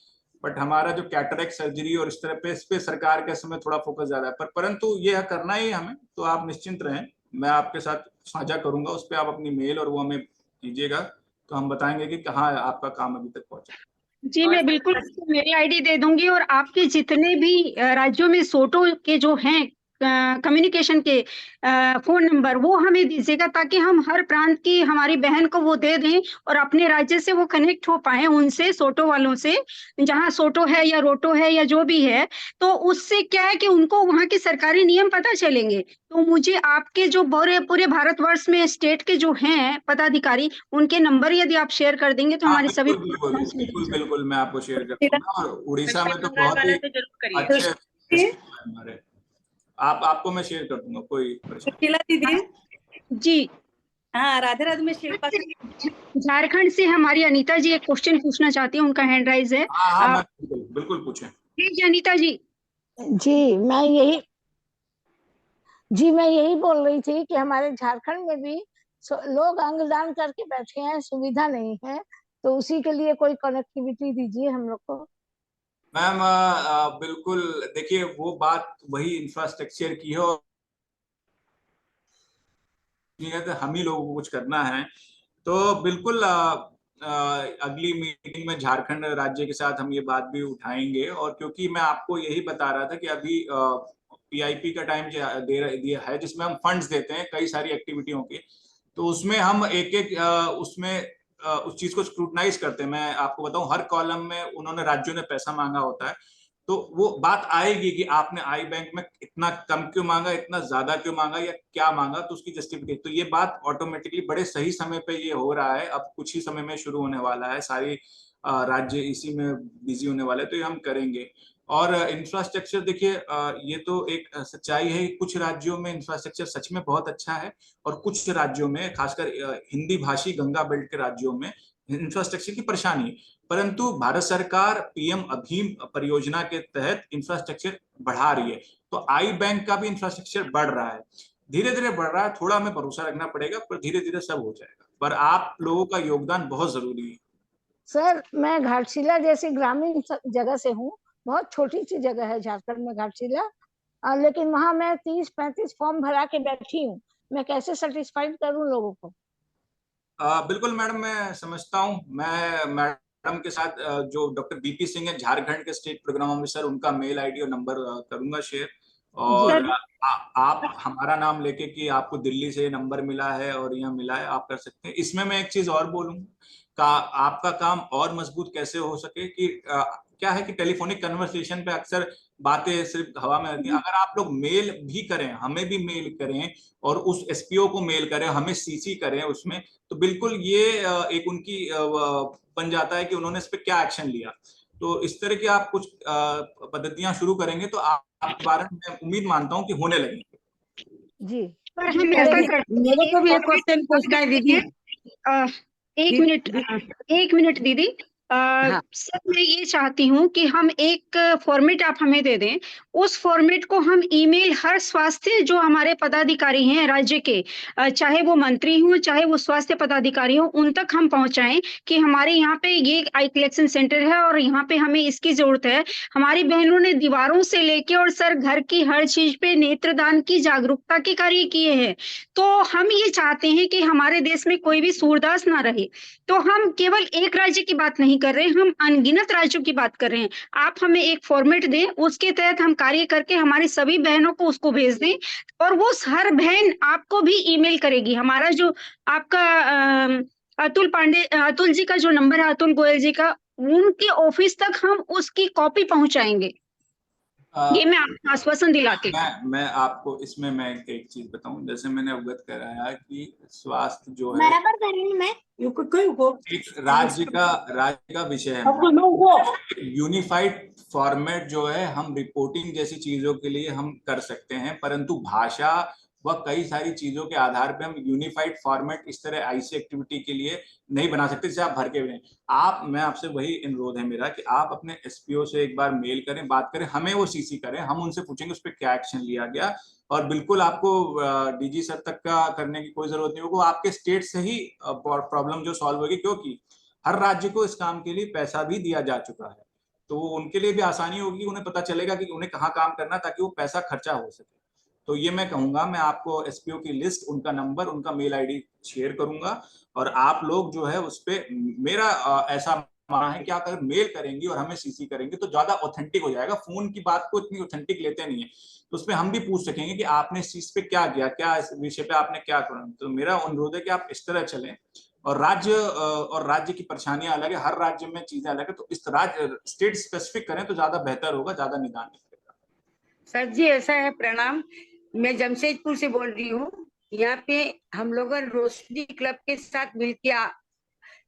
बट हमारा जो कैटरेक्ट सर्जरी और इस तरह पे, इस पे सरकार के समय थोड़ा फोकस ज्यादा है, पर परंतु ये करना ही हमें, तो आप निश्चिंत रहें, मैं आपके साथ साझा करूंगा, उस पर आप अपनी मेल और वो हमें कीजिएगा, तो हम बताएंगे कि कहाँ आपका काम अभी तक पहुंचा। जी मैं बिल्कुल आपको मेरी आईडी दे दूंगी, और आपके जितने भी राज्यों में सोटो के जो हैं कम्युनिकेशन के फोन नंबर, वो हमें दीजिएगा, ताकि हम हर प्रांत की हमारी बहन को वो दे दें और अपने राज्य से वो कनेक्ट हो पाए उनसे, सोटो वालों से, जहाँ सोटो है या रोटो है या जो भी है। तो उससे क्या है कि उनको वहाँ के सरकारी नियम पता चलेंगे। तो मुझे आपके जो पूरे भारतवर्ष में स्टेट के जो हैं पदाधिकारी, उनके नंबर यदि आप शेयर कर देंगे तो हमारे सभी बिल्कुल बिल्कुल बिल्कुल मैं आपको शेयर कर दूंगा। और उड़ीसा में तो पश्चिम बहुत बंगाल ही वाला तो जरूर करिए। अच्छे हमारे, आपको मैं शेयर कर दूंगा, कोई परेशानी। सुशीला दीदी, जी। हाँ राधे राधे, मैं शिल्पा। झारखंड से हमारी अनीता जी एक क्वेश्चन पूछना चाहती है, उनका हैंड राइज है। हाँ मैं बिल्कुल पूछें। जी अनीता जी। जी मैं यही बोल रही थी कि हमारे झारखंड में भी लोग अंगदान करके बैठे हैं, सुविधा नहीं है, तो उसी के लिए कोई कनेक्टिविटी दीजिए हम लोग को। मैम बिल्कुल, देखिए वो बात वही इंफ्रास्ट्रक्चर की है, और तो हम ही लोगों को कुछ करना है। तो बिल्कुल अगली मीटिंग में झारखंड राज्य के साथ हम ये बात भी उठाएंगे। और क्योंकि मैं आपको यही बता रहा था कि अभी पीआईपी का टाइम दिया है जिसमें हम फंड्स देते हैं कई सारी एक्टिविटियों के, तो उसमें हम एक एक उसमें उस चीज को स्क्रूटनाइज करते हैं। मैं आपको बताऊं, हर कॉलम में उन्होंने राज्यों ने पैसा मांगा होता है, तो वो बात आएगी कि आपने आई बैंक में इतना कम क्यों मांगा, इतना ज्यादा क्यों मांगा, या क्या मांगा, तो उसकी जस्टिफिकेशन। तो ये बात ऑटोमेटिकली बड़े सही समय पे ये हो रहा है, अब कुछ ही समय में शुरू होने वाला है, सारी राज्य इसी में बिजी होने वाले हैं, तो ये हम करेंगे। और इंफ्रास्ट्रक्चर देखिए, ये तो एक सच्चाई है, कुछ राज्यों में इंफ्रास्ट्रक्चर सच में बहुत अच्छा है, और कुछ राज्यों में, खासकर हिंदी भाषी गंगा बेल्ट के राज्यों में इंफ्रास्ट्रक्चर की परेशानी है। परंतु भारत सरकार पीएम अभीम परियोजना के तहत इंफ्रास्ट्रक्चर बढ़ा रही है, तो आई बैंक का भी इंफ्रास्ट्रक्चर बढ़ रहा है, धीरे धीरे बढ़ रहा है। थोड़ा हमें भरोसा रखना पड़ेगा, पर धीरे धीरे सब हो जाएगा, पर आप लोगों का योगदान बहुत जरूरी है। सर मैं घाटशिला जैसी ग्रामीण जगह से हूँ, बहुत छोटी सी जगह है झारखंड में घाटशिला, लेकिन वहां मैं 30-35 फॉर्म भरा के बैठी हूँ। मैं कैसे सेटिस्फाइड करूँ लोगों को? बिल्कुल मैडम, मैं समझता हूँ। मैं मैडम के साथ जो डॉक्टर बीपी सिंह है झारखंड के स्टेट प्रोग्राम ऑफिसर, उनका मेल आईडी और नंबर करूंगा शेयर। जी और सर आप हमारा नाम लेके कि आपको दिल्ली से नंबर मिला है और यहाँ मिला है, आप कर सकते हैं। इसमें मैं एक चीज और बोलूंगा, का आपका काम और मजबूत कैसे हो सके कि क्या है कि टेलीफोनिक कन्वर्सेशन पे अक्सर बातें सिर्फ हवा में रहती हैं। अगर आप लोग मेल भी करें, हमें भी मेल करें, और उस एसपीओ को मेल करें, हमें सीसी करें उसमें, तो बिल्कुल ये एक उनकी बन जाता है कि उन्होंने इस पे क्या एक्शन लिया। तो इस तरह की आप कुछ पद्धतियां शुरू करेंगे तो आपके बारे में मैं उम्मीद मानता हूँ कि होने लगेंगे। जी। पर हम ऐसा करते हैं, मेरे एक को भी एक फॉर्मेट क्वेश्चन पूछना है करते दीदी। हैं। अ, एक दी, मिनट दी, एक मिनट दीदी। हाँ सर मैं ये चाहती हूँ कि हम एक फॉर्मेट आप हमें दे दें, उस फॉर्मेट को हम ईमेल हर स्वास्थ्य जो हमारे पदाधिकारी हैं राज्य के, चाहे वो मंत्री हों चाहे वो स्वास्थ्य पदाधिकारी हों, उन तक हम पहुंचाएं कि हमारे यहाँ पे ये आई कलेक्शन सेंटर है और यहाँ पे हमें इसकी जरूरत है। हमारी बहनों ने दीवारों से लेके और सर घर की हर चीज पे नेत्रदान की जागरूकता के कार्य किए हैं। तो हम ये चाहते हैं कि हमारे देश में कोई भी सूरदास ना रहे। तो हम केवल एक राज्य की बात नहीं कर रहे, हम अनगिनत राज्यों की बात कर रहे हैं। आप हमें एक फॉर्मेट दें, उसके तहत हम कार्य करके हमारी सभी बहनों को उसको भेज दें, और वो हर बहन आपको भी ईमेल करेगी। हमारा जो आपका अतुल पांडे, अतुल जी का जो नंबर है, अतुल गोयल जी का, उनके ऑफिस तक हम उसकी कॉपी पहुंचाएंगे। ये मैं आपको आश्वासन दिलाती हूँ। मैं आपको इसमें मैं एक चीज बताऊं, जैसे मैंने अवगत कराया कि स्वास्थ्य जो है बराबर कर रही हूँ मैं। एक राज्य का विषय है। यूनिफाइड फॉर्मेट जो है, हम रिपोर्टिंग जैसी चीजों के लिए हम कर सकते हैं, परंतु भाषा व कई सारी चीजों के आधार पे हम यूनिफाइड फॉर्मेट इस तरह आईसी एक्टिविटी के लिए नहीं बना सकते जैसे आप भर के भी आप। मैं आपसे वही अनुरोध है मेरा कि आप अपने एसपीओ से एक बार मेल करें, बात करें, हमें वो सीसी करें, हम उनसे पूछेंगे उस पर क्या एक्शन लिया गया। और बिल्कुल आपको डीजी सर तक का करने की कोई जरूरत नहीं होगी, आपके स्टेट से ही प्रॉब्लम जो सॉल्व होगी, क्योंकि हर राज्य को इस काम के लिए पैसा भी दिया जा चुका है, तो उनके लिए भी आसानी होगी, उन्हें पता चलेगा कि उन्हें कहाँ काम करना, ताकि वो पैसा खर्चा हो सके। तो ये मैं कहूंगा, मैं आपको एसपीओ की लिस्ट, उनका नंबर, उनका मेल आईडी शेयर करूंगा, और आप लोग जो है उस पर, मेरा ऐसा मानना है कि आप अगर मेल करेंगी और हमें सीसी करेंगे तो ज्यादा ऑथेंटिक हो जाएगा। फोन की बात को इतनी ऑथेंटिक लेते नहीं है, तो उसमें हम भी पूछ सकेंगे कि आपने इस चीज पे क्या किया, क्या इस विषय पे आपने क्या करा। तो मेरा अनुरोध है कि आप इस तरह चलें। और राज्य की परेशानियां अलग है, हर राज्य में चीजें अलग है, तो इस राज्य स्टेट स्पेसिफिक करें तो ज्यादा बेहतर होगा, ज्यादा निदान निकलेगा। सर जी ऐसा है, प्रणाम। मैं जमशेदपुर से बोल रही हूँ। यहाँ पे हम लोग रोशनी क्लब के साथ मिलकर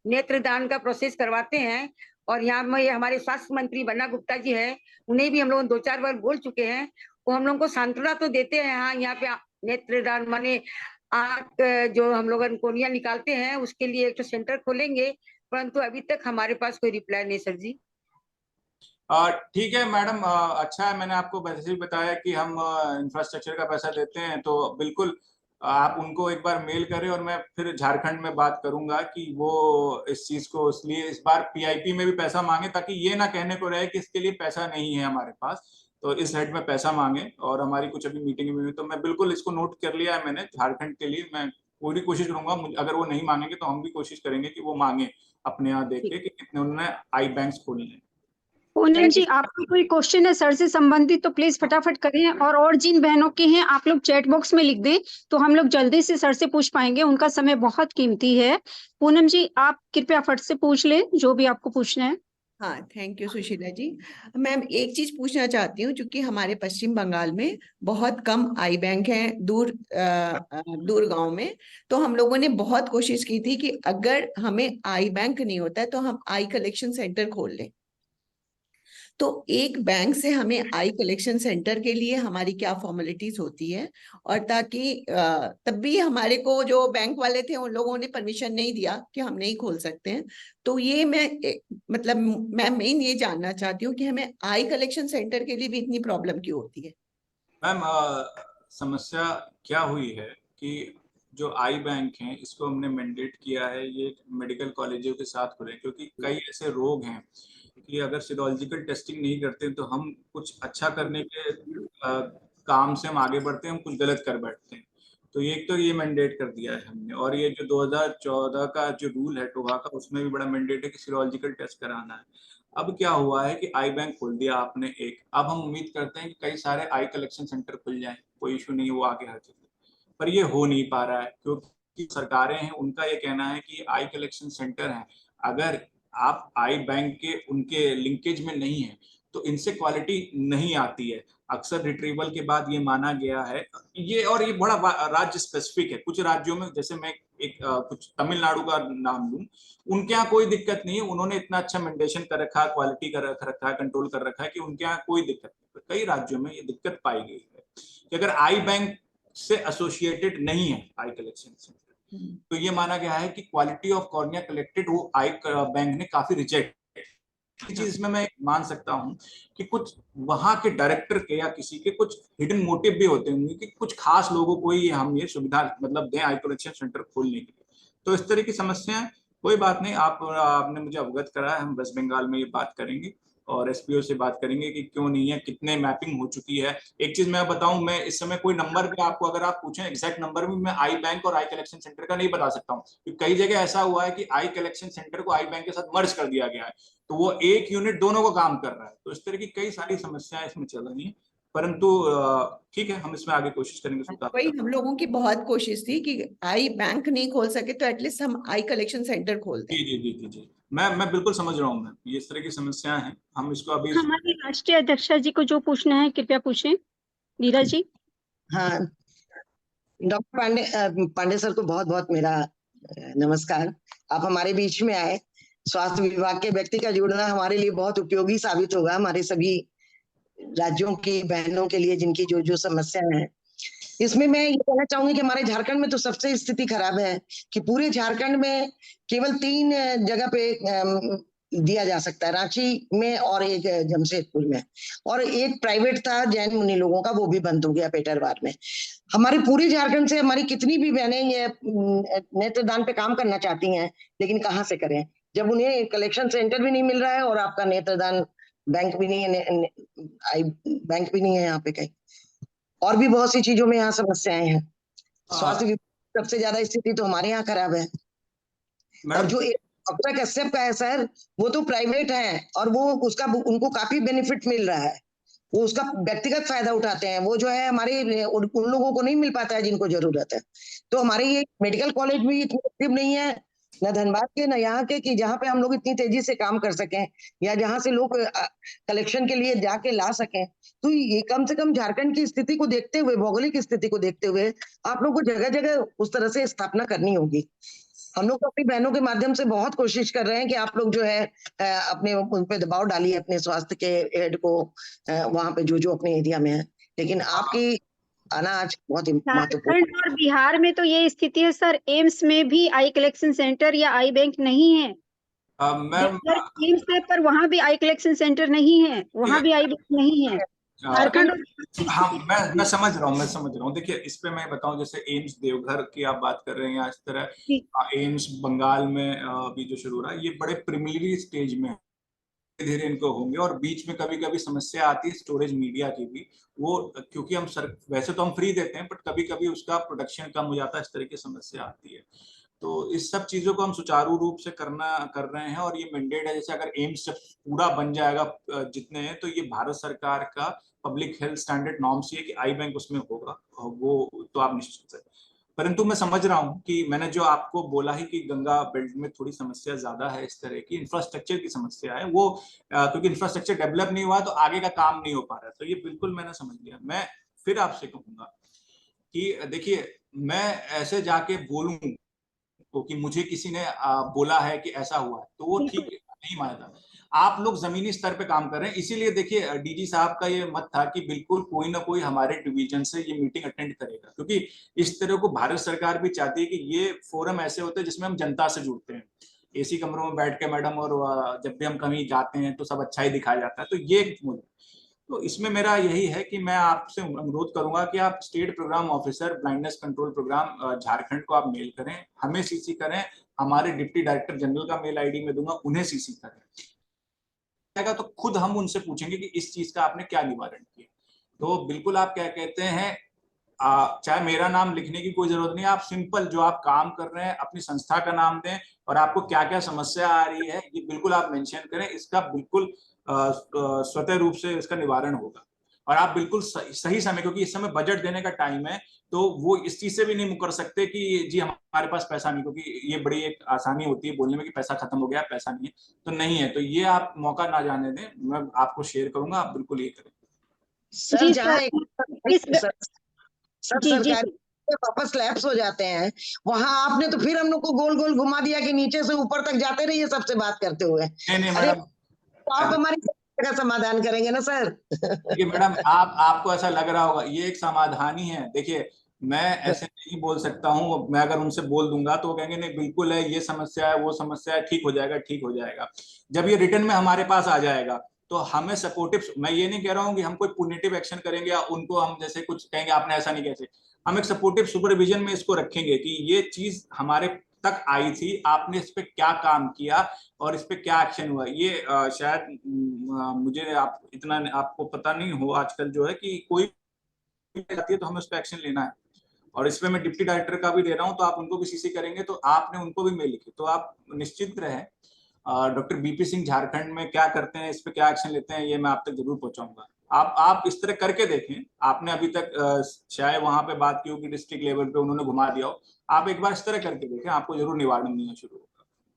नेत्रदान का प्रोसेस करवाते हैं। और यहाँ में हमारे स्वास्थ्य मंत्री बन्ना गुप्ता जी है, उन्हें भी हम लोग 2-4 बार बोल चुके हैं। वो हम लोग को सांत्वना तो देते हैं, हाँ यहाँ पे नेत्रदान माने आंख जो हम लोग कोनिया निकालते हैं उसके लिए एक तो सेंटर खोलेंगे, परंतु अभी तक हमारे पास कोई रिप्लाई नहीं सर जी। ठीक है मैडम, अच्छा है, मैंने आपको वैसे ही बताया कि हम इंफ्रास्ट्रक्चर का पैसा देते हैं, तो बिल्कुल आप उनको एक बार मेल करें और मैं फिर झारखंड में बात करूंगा कि वो इस चीज को, इसलिए इस बार पीआईपी में भी पैसा मांगे, ताकि ये ना कहने को रहे कि इसके लिए पैसा नहीं है हमारे पास, तो इस हेड में पैसा मांगे। और हमारी कुछ अभी मीटिंग में हुई, तो मैं बिल्कुल इसको नोट कर लिया है मैंने। झारखंड के लिए मैं पूरी कोशिश करूंगा, अगर वो नहीं मांगेंगे तो हम भी कोशिश करेंगे कि वो मांगे अपने यहाँ देख के कि कितने उन्होंने आई बैंक्स खोलने हैं। पूनम जी, आपका कोई क्वेश्चन है सर से संबंधित तो प्लीज फटाफट करें, और जिन बहनों के हैं आप लोग चैट बॉक्स में लिख दें तो हम लोग जल्दी से सर से पूछ पाएंगे, उनका समय बहुत कीमती है। पूनम जी, आप कृपया फट से पूछ लें जो भी आपको पूछना है। हाँ, thank you Sushila ji. Ma'am, एक चीज पूछना चाहती हूँ, क्योंकि हमारे पश्चिम बंगाल में बहुत कम आई बैंक हैं दूर दूर गांव में। तो हम लोगों ने बहुत कोशिश की थी कि अगर हमें आई बैंक नहीं होता है तो हम आई कलेक्शन सेंटर खोल लें। तो एक बैंक से हमें आई कलेक्शन सेंटर के लिए हमारी क्या फॉर्मेलिटीज होती है, और ताकि तब भी हमारे को जो बैंक वाले थे उन लोगों ने परमिशन नहीं दिया कि हम नहीं खोल सकते हैं। तो ये मतलब मैं मेन ये जानना चाहती हूँ कि हमें आई कलेक्शन सेंटर के लिए भी इतनी प्रॉब्लम क्यों होती है। मैम, समस्या क्या हुई है कि जो आई बैंक हैं इसको हमने मैंडेट किया है ये मेडिकल कॉलेजों के साथ खुले, क्योंकि कई ऐसे रोग हैं कि अगर सीरोलॉजिकल टेस्टिंग नहीं करते तो हम कुछ अच्छा करने के काम से हम आगे बढ़ते हैं, हम कुछ गलत कर बैठते हैं। तो ये मैंडेट कर दिया है हमने। और ये जो 2014 का जो रूल है टोहा का, उसमें भी बड़ा मैंडेट है कि सीरोलॉजिकल टेस्ट कराना है। अब क्या हुआ है कि आई बैंक खोल दिया आपने एक, अब हम उम्मीद करते हैं कि कई सारे आई कलेक्शन सेंटर खुल जाएं, कोई इशू नहीं है, वो आगे हर जगह। पर ये हो नहीं पा रहा है क्योंकि सरकारें हैं, उनका ये कहना है कि आई कलेक्शन सेंटर हैं, अगर आप आई बैंक के उनके लिंकेज में नहीं है तो इनसे क्वालिटी नहीं आती है। अक्सर रिट्रीवल के बाद ये माना गया है ये, और ये बड़ा राज्य स्पेसिफिक है। कुछ राज्यों में, जैसे मैं कुछ तमिलनाडु का नाम लूं, उनके यहाँ कोई दिक्कत नहीं है, उन्होंने इतना अच्छा मेंटेन कर रखा है, क्वालिटी कर रखा है, कंट्रोल कर रखा है कि उनके यहाँ कोई दिक्कत नहीं। पर कई राज्यों में ये दिक्कत पाई गई है कि अगर आई बैंक से एसोसिएटेड नहीं है आई कलेक्शन सेंटर, तो ये माना गया है कि क्वालिटी ऑफ कॉर्निया कलेक्टेड वो आई बैंक ने काफी रिजेक्ट। चीज में मैं मान सकता हूं कि कुछ वहां के डायरेक्टर के या किसी के कुछ हिडन मोटिव भी होते होंगे कि कुछ खास लोगों को ही हम ये सुविधा मतलब दें आई कलेक्शन सेंटर खोलने के लिए। तो इस तरह की समस्याएं, कोई बात नहीं, आपने मुझे अवगत कराया, हम वेस्ट बंगाल में ये बात करेंगे और एसपीओ से बात करेंगे कि क्यों नहीं है, कितने मैपिंग हो चुकी है। एक चीज मैं बताऊं, मैं इस समय कोई नंबर भी आपको अगर आप पूछें एग्जैक्ट नंबर भी मैं आई बैंक और आई कलेक्शन सेंटर का नहीं बता सकता हूं, क्योंकि कई जगह ऐसा हुआ है कि आई कलेक्शन सेंटर को आई बैंक के साथ मर्ज कर दिया गया है, तो वो एक यूनिट दोनों को काम कर रहा है। तो इस तरह की कई सारी समस्याएं इसमें चल रही हैं, परंतु ठीक है, हम इसमें आगे कोशिश करेंगे सुधार। वही हम लोगों की बहुत कोशिश थी कि आई बैंक नहीं खोल सके तो एटलीस्ट हम आई कलेक्शन सेंटर खोल दें। जी जी जी जी जी, मैं बिल्कुल समझ रहा हूँ मैम, ये इस तरह की समस्याएं हैं, हम इसको अभी। हमारे राष्ट्रीय अध्यक्षा जी को जो पूछना है कृपया पूछें। वीरा जी। हाँ, डॉक्टर पांडे सर को बहुत बहुत मेरा नमस्कार। आप हमारे बीच में आए। स्वास्थ्य विभाग के व्यक्ति का जुड़ना हमारे लिए बहुत उपयोगी साबित होगा, हमारे सभी राज्यों की बहनों के लिए जिनकी जो जो समस्याएं हैं। इसमें मैं ये कहना चाहूंगी कि हमारे झारखंड में तो सबसे स्थिति खराब है कि पूरे झारखंड में केवल 3 जगह पे दिया जा सकता है, रांची में और एक जमशेदपुर में, और एक प्राइवेट था जैन मुनि लोगों का, वो भी बंद हो गया पेटरवार में। हमारे पूरे झारखंड से हमारी कितनी भी बहनें ये नेत्रदान पे काम करना चाहती हैं, लेकिन कहाँ से करें जब उन्हें कलेक्शन सेंटर भी नहीं मिल रहा है और आपका नेत्रदान बैंक भी नहीं है, आई बैंक भी नहीं है यहाँ पे कहीं, और भी बहुत सी चीजों में यहाँ समस्याएं हैं। स्वास्थ्य विभाग सबसे ज्यादा स्थिति तो हमारे यहाँ खराब है। और जो डॉक्टर कश्यप का है सर, वो तो प्राइवेट है और वो उसका उनको काफी बेनिफिट मिल रहा है, वो उसका व्यक्तिगत फायदा उठाते हैं, वो जो है हमारे उन लोगों को नहीं मिल पाता है जिनको जरूरत है। तो हमारे ये मेडिकल कॉलेज भी इतने एक्टिव नहीं है, न धनबाद के न यहाँ के, कि जहाँ पे हम लोग इतनी तेजी से काम कर सकें या जहाँ से लोग कलेक्शन के लिए जाके ला सकें। तो ये कम से कम झारखंड की स्थिति को देखते हुए, भौगोलिक स्थिति को देखते हुए आप लोग को जगह जगह उस तरह से स्थापना करनी होगी। हम लोग अपनी बहनों के माध्यम से बहुत कोशिश कर रहे हैं कि आप लोग जो है अपने उन पे दबाव डालिए, अपने स्वास्थ्य के हेड को वहां पे जो जो अपने एरिया में है, लेकिन आपकी आना आज बहुत महत्वपूर्ण। झारखंड और बिहार में तो ये स्थिति है सर, एम्स में भी आई कलेक्शन सेंटर या आई बैंक नहीं है। एम्स है पर वहाँ भी आई कलेक्शन सेंटर नहीं है, वहाँ भी आई बैंक नहीं है। झारखंड हाँ, मैं समझ रहा हूँ। देखिए, इस पे मैं बताऊं, जैसे एम्स देवघर की आप बात कर रहे हैं या इस तरह एम्स बंगाल में अभी जो शुरू हो रहा है, ये बड़े प्रिमिनरी स्टेज में धीरे धीरे इनको होंगे, और बीच में कभी कभी समस्या आती है स्टोरेज मीडिया की भी। वो क्योंकि हम वैसे तो हम फ्री देते हैं, बट कभी कभी उसका प्रोडक्शन कम हो जाता है, इस तरह की समस्या आती है। तो इस सब चीजों को हम सुचारू रूप से कर रहे हैं, और ये मैंडेट है। जैसे अगर एम्स जब पूरा बन जाएगा जितने हैं, तो ये भारत सरकार का पब्लिक हेल्थ स्टैंडर्ड नॉर्म्स है कि आई बैंक उसमें होगा, वो तो आप निश्चित है। परंतु मैं समझ रहा हूँ कि मैंने जो आपको बोला है कि गंगा बेल्ट में थोड़ी समस्या ज्यादा है, इस तरह की इंफ्रास्ट्रक्चर की समस्या है वो, क्योंकि इंफ्रास्ट्रक्चर डेवलप नहीं हुआ तो आगे का काम नहीं हो पा रहा है। तो ये बिल्कुल मैंने समझ लिया। मैं फिर आपसे कहूंगा कि देखिए, मैं ऐसे जाके बोलूं क्योंकि मुझे किसी ने बोला है कि ऐसा हुआ है, तो वो ठीक नहीं माना था। आप लोग जमीनी स्तर पे काम कर रहे हैं, इसीलिए देखिए डीजी साहब का ये मत था कि बिल्कुल कोई ना कोई हमारे डिवीजन से ये मीटिंग अटेंड करेगा, क्योंकि इस तरह को भारत सरकार भी चाहती है कि ये फोरम ऐसे होते हैं जिसमें हम जनता से जुड़ते हैं। एसी कमरों में बैठ के मैडम, और जब भी हम कहीं जाते हैं तो सब अच्छा ही दिखाया जाता है, तो ये एक मुद्दा। तो इसमें मेरा यही है कि मैं आपसे अनुरोध करूंगा कि आप state programme officer blindness control programme Jharkhand को आप मेल करें, हमें सीसी करें, हमारे डिप्टी डायरेक्टर जनरल का मेल आईडी में दूंगा, उन्हें सीसी करें। तो खुद हम उनसे पूछेंगे कि इस चीज का आपने क्या निवारण किया। तो बिल्कुल आप क्या कहते हैं, चाहे मेरा नाम लिखने की कोई जरूरत नहीं, आप सिंपल जो आप काम कर रहे हैं अपनी संस्था का नाम दें, और आपको क्या क्या समस्या आ रही है ये बिल्कुल आप मेंशन करें। इसका बिल्कुल स्वतः रूप से इसका निवारण होगा। और आप बिल्कुल सही समय, क्योंकि इस समय बजट देने का टाइम है, तो वो इस चीज से भी नहीं मुकर सकते कि जी हमारे पास पैसा नहीं, क्योंकि ये बड़ी एक आसानी होती है बोलने में कि पैसा खत्म हो गया, पैसा नहीं है, तो नहीं है। तो ये आप मौका ना जाने दें, मैं आपको शेयर करूंगा, आप बिल्कुल ये करें। सर, जहाँ सब जी सरकारी वापस लैप्स हो जाते हैं, वहां आपने तो फिर हम लोग को गोल गोल घुमा दिया कि नीचे से ऊपर तक जाते रहिए सबसे बात करते हुए। नहीं अरे मैडम, तो आप हमारी का समाधान करेंगे ना सर? देखिए मैडम, आपको ऐसा लग रहा होगा ये एक समाधान ही है। देखिए, मैं ऐसे नहीं बोल सकता हूँ। मैं अगर उनसे बोल दूंगा तो वो कहेंगे नहीं बिल्कुल है, ये समस्या है, वो समस्या है, ठीक हो जाएगा, ठीक हो जाएगा। जब ये रिटर्न में हमारे पास आ जाएगा तो हमें सपोर्टिव, मैं ये नहीं कह रहा हूँ कि हम कोई पुनिटिव एक्शन करेंगे या उनको हम जैसे कुछ कहेंगे आपने ऐसा नहीं कैसे, हम एक सपोर्टिव सुपरविजन में इसको रखेंगे कि ये चीज हमारे तक आई थी, आपने इस पे क्या काम किया और इस पे क्या एक्शन हुआ। ये शायद मुझे आप इतना आपको पता नहीं हो, आजकल जो है कि कोई जाती है तो हमें उस पर एक्शन लेना है। और इसमें मैं डिप्टी डायरेक्टर का भी दे रहा हूँ, तो आप उनको भी सीसी करेंगे, तो आपने उनको भी मेल लिखी, तो आप निश्चिंत रहें। डॉक्टर बीपी सिंह झारखंड में क्या करते हैं, इस पे क्या एक्शन लेते हैं, ये मैं आप तक जरूर पहुंचाऊंगा। आप इस तरह करके देखें। आपने अभी तक शायद वहां पे बात की होगी डिस्ट्रिक्ट लेवल पे, उन्होंने घुमा दिया हो, आप एक बार इस तरह करके देखें, आपको जरूर निवारण मिलना शुरू होगा।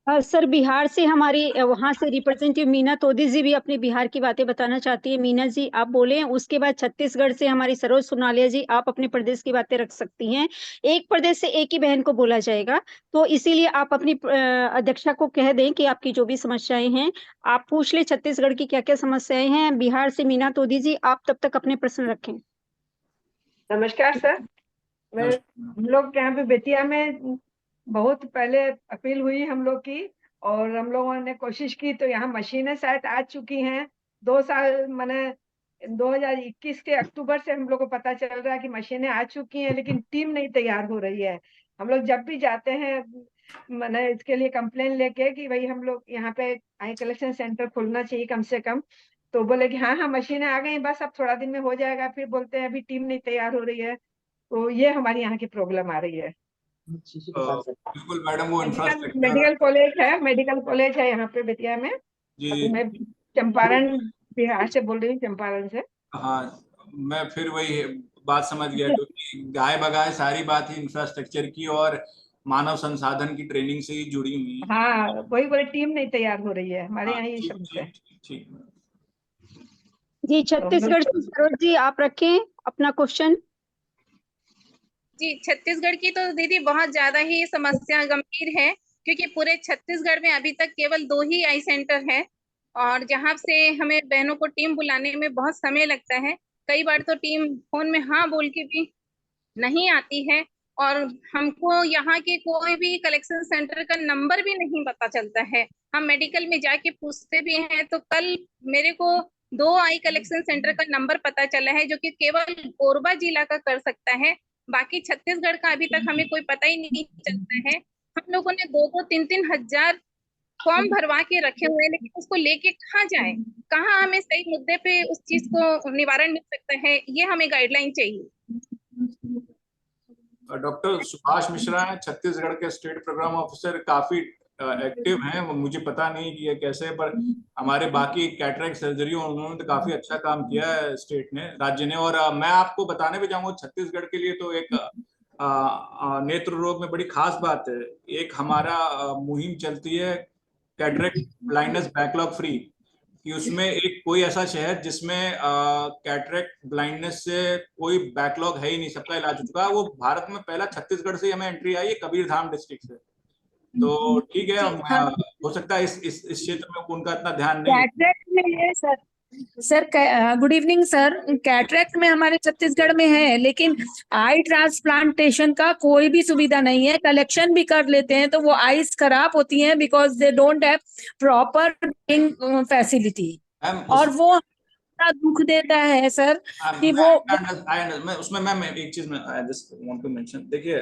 सर, बिहार से हमारी वहां से रिप्रेजेंटेटिव मीना तोदी जी भी अपने बिहार की बातें बताना चाहती है। मीना जी, आप बोले। उसके बाद छत्तीसगढ़ से हमारी सरोज सुनालिया जी, आप अपने प्रदेश की बातें रख सकती हैं। एक प्रदेश से एक ही बहन को बोला जाएगा, तो इसीलिए आप अपनी अध्यक्षा को कह दें कि आपकी जो भी समस्याएं हैं आप पूछ ले, छत्तीसगढ़ की क्या क्या समस्याएं हैं। बिहार से मीना तोदी जी, आप तब तक अपने प्रश्न रखें। नमस्कार सर। हम लोग यहाँ पे बेतिया में बहुत पहले अपील हुई हम लोग की, और हम लोगों ने कोशिश की, तो यहाँ मशीनें शायद आ चुकी हैं। 2 साल मैंने 2021 के अक्टूबर से हम लोग को पता चल रहा है कि मशीनें आ चुकी हैं, लेकिन टीम नहीं तैयार हो रही है। हम लोग जब भी जाते हैं मैंने इसके लिए कंप्लेन लेके कि भाई हम लोग यहाँ पे आई कलेक्शन सेंटर खोलना चाहिए कम से कम, तो बोले कि हाँ हाँ मशीनें आ गई, बस अब थोड़ा दिन में हो जाएगा। फिर बोलते हैं अभी टीम नहीं तैयार हो रही है। तो ये हमारी यहाँ की प्रॉब्लम आ रही है। बिल्कुल मैडम, वो इंफ्रास्ट्रक्चर मेडिकल कॉलेज है यहाँ पे बेतिया में। जी, मैं चंपारण बिहार से बोल रही हूँ, चंपारण से। हाँ, मैं फिर वही बात समझ गया, क्योंकि गाय बगाए सारी बात ही इंफ्रास्ट्रक्चर की और मानव संसाधन की ट्रेनिंग से ही जुड़ी हुई है। हाँ, वही बोले टीम नहीं तैयार हो रही है हमारे हाँ, यहाँ, ये ठीक समस्या है। ठीक ठीक। जी, छत्तीसगढ़ से सरोज जी, आप रखें अपना क्वेश्चन। जी, छत्तीसगढ़ की तो दीदी बहुत ज्यादा ही समस्या गंभीर है, क्योंकि पूरे छत्तीसगढ़ में अभी तक केवल 2 ही आई सेंटर है, और जहां से हमें बहनों को टीम बुलाने में बहुत समय लगता है। कई बार तो टीम फोन में हाँ बोल के भी नहीं आती है, और हमको यहाँ के कोई भी कलेक्शन सेंटर का नंबर भी नहीं पता चलता है। हम मेडिकल में जाके पूछते भी हैं, तो कल मेरे को 2 आई कलेक्शन सेंटर का नंबर पता चला है, जो कि केवल कोरबा जिला का कर सकता है। बाकी छत्तीसगढ़ का अभी तक हमें कोई पता ही नहीं चलता है। हम लोगों ने 2-2, 3-3 हजार फॉर्म भरवा के रखे हुए हैं, लेकिन उसको लेके कहाँ जाए, कहाँ हमें सही मुद्दे पे उस चीज को निवारण मिल सकता है, ये हमें गाइडलाइन चाहिए। डॉक्टर सुभाष मिश्रा है, छत्तीसगढ़ के स्टेट प्रोग्राम ऑफिसर, काफी एक्टिव हैं। वो मुझे पता नहीं कि ये कैसे, पर हमारे बाकी कैटरेक्ट सर्जरी उन्होंने तो काफी अच्छा काम किया है स्टेट ने, राज्य ने। और मैं आपको बताने भी जाऊंगा, छत्तीसगढ़ के लिए तो एक नेत्र रोग में बड़ी खास बात है। एक हमारा मुहिम चलती है कैटरेक्ट ब्लाइंडनेस बैकलॉग फ्री, कि उसमें एक कोई ऐसा शहर जिसमें कैटरेक्ट ब्लाइंडनेस से कोई बैकलॉग है ही नहीं, सबका इलाज हो चुका है। वो भारत में पहला छत्तीसगढ़ से हमें एंट्री आई है, कबीरधाम डिस्ट्रिक्ट से। तो ठीक है, हो सकता है इस क्षेत्र में उनका इतना ध्यान नहीं। कैटरेक्ट में है sir. Sir good evening sir. Cataract में हमारे छत्तीसगढ़ में है, लेकिन आई ट्रांसप्लांटेशन का कोई भी सुविधा नहीं है। कलेक्शन भी कर लेते हैं तो वो आईज खराब होती हैं, because they don't have proper facility. और वो इतना दुख देता है सर कि वो उसमें मैम एक चीज मैं जस्ट वांट टू मेंशन, देखिए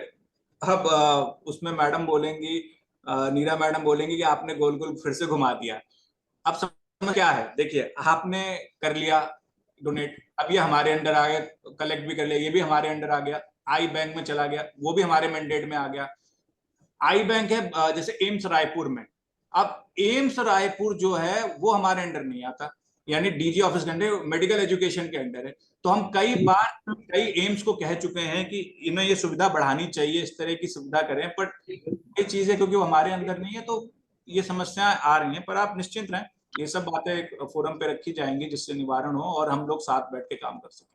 अब उसमें मैडम बोलेंगी, नीरा मैडम बोलेंगी कि आपने गोल गोल फिर से घुमा दिया। अब समझ क्या है, देखिए आपने कर लिया डोनेट, अब ये हमारे अंडर आ गया, कलेक्ट भी कर लिया, ये भी हमारे अंडर आ गया, आई बैंक में चला गया, वो भी हमारे मैंडेट में आ गया। आई बैंक है जैसे एम्स रायपुर में, अब एम्स रायपुर जो है वो हमारे अंडर नहीं आता, यानी डीजी ऑफिस के अंडर, मेडिकल एजुकेशन के अंडर है। तो हम कई बार कई एम्स को कह चुके हैं कि इन्हें ये सुविधा बढ़ानी चाहिए, इस तरह की सुविधा करें, पर ये चीजें क्योंकि वो हमारे अंदर नहीं है तो ये समस्याएं आ रही हैं। पर आप निश्चिंत रहें, ये सब बातें एक फोरम पे रखी जाएंगी जिससे निवारण हो और हम लोग साथ बैठ के काम कर सकें।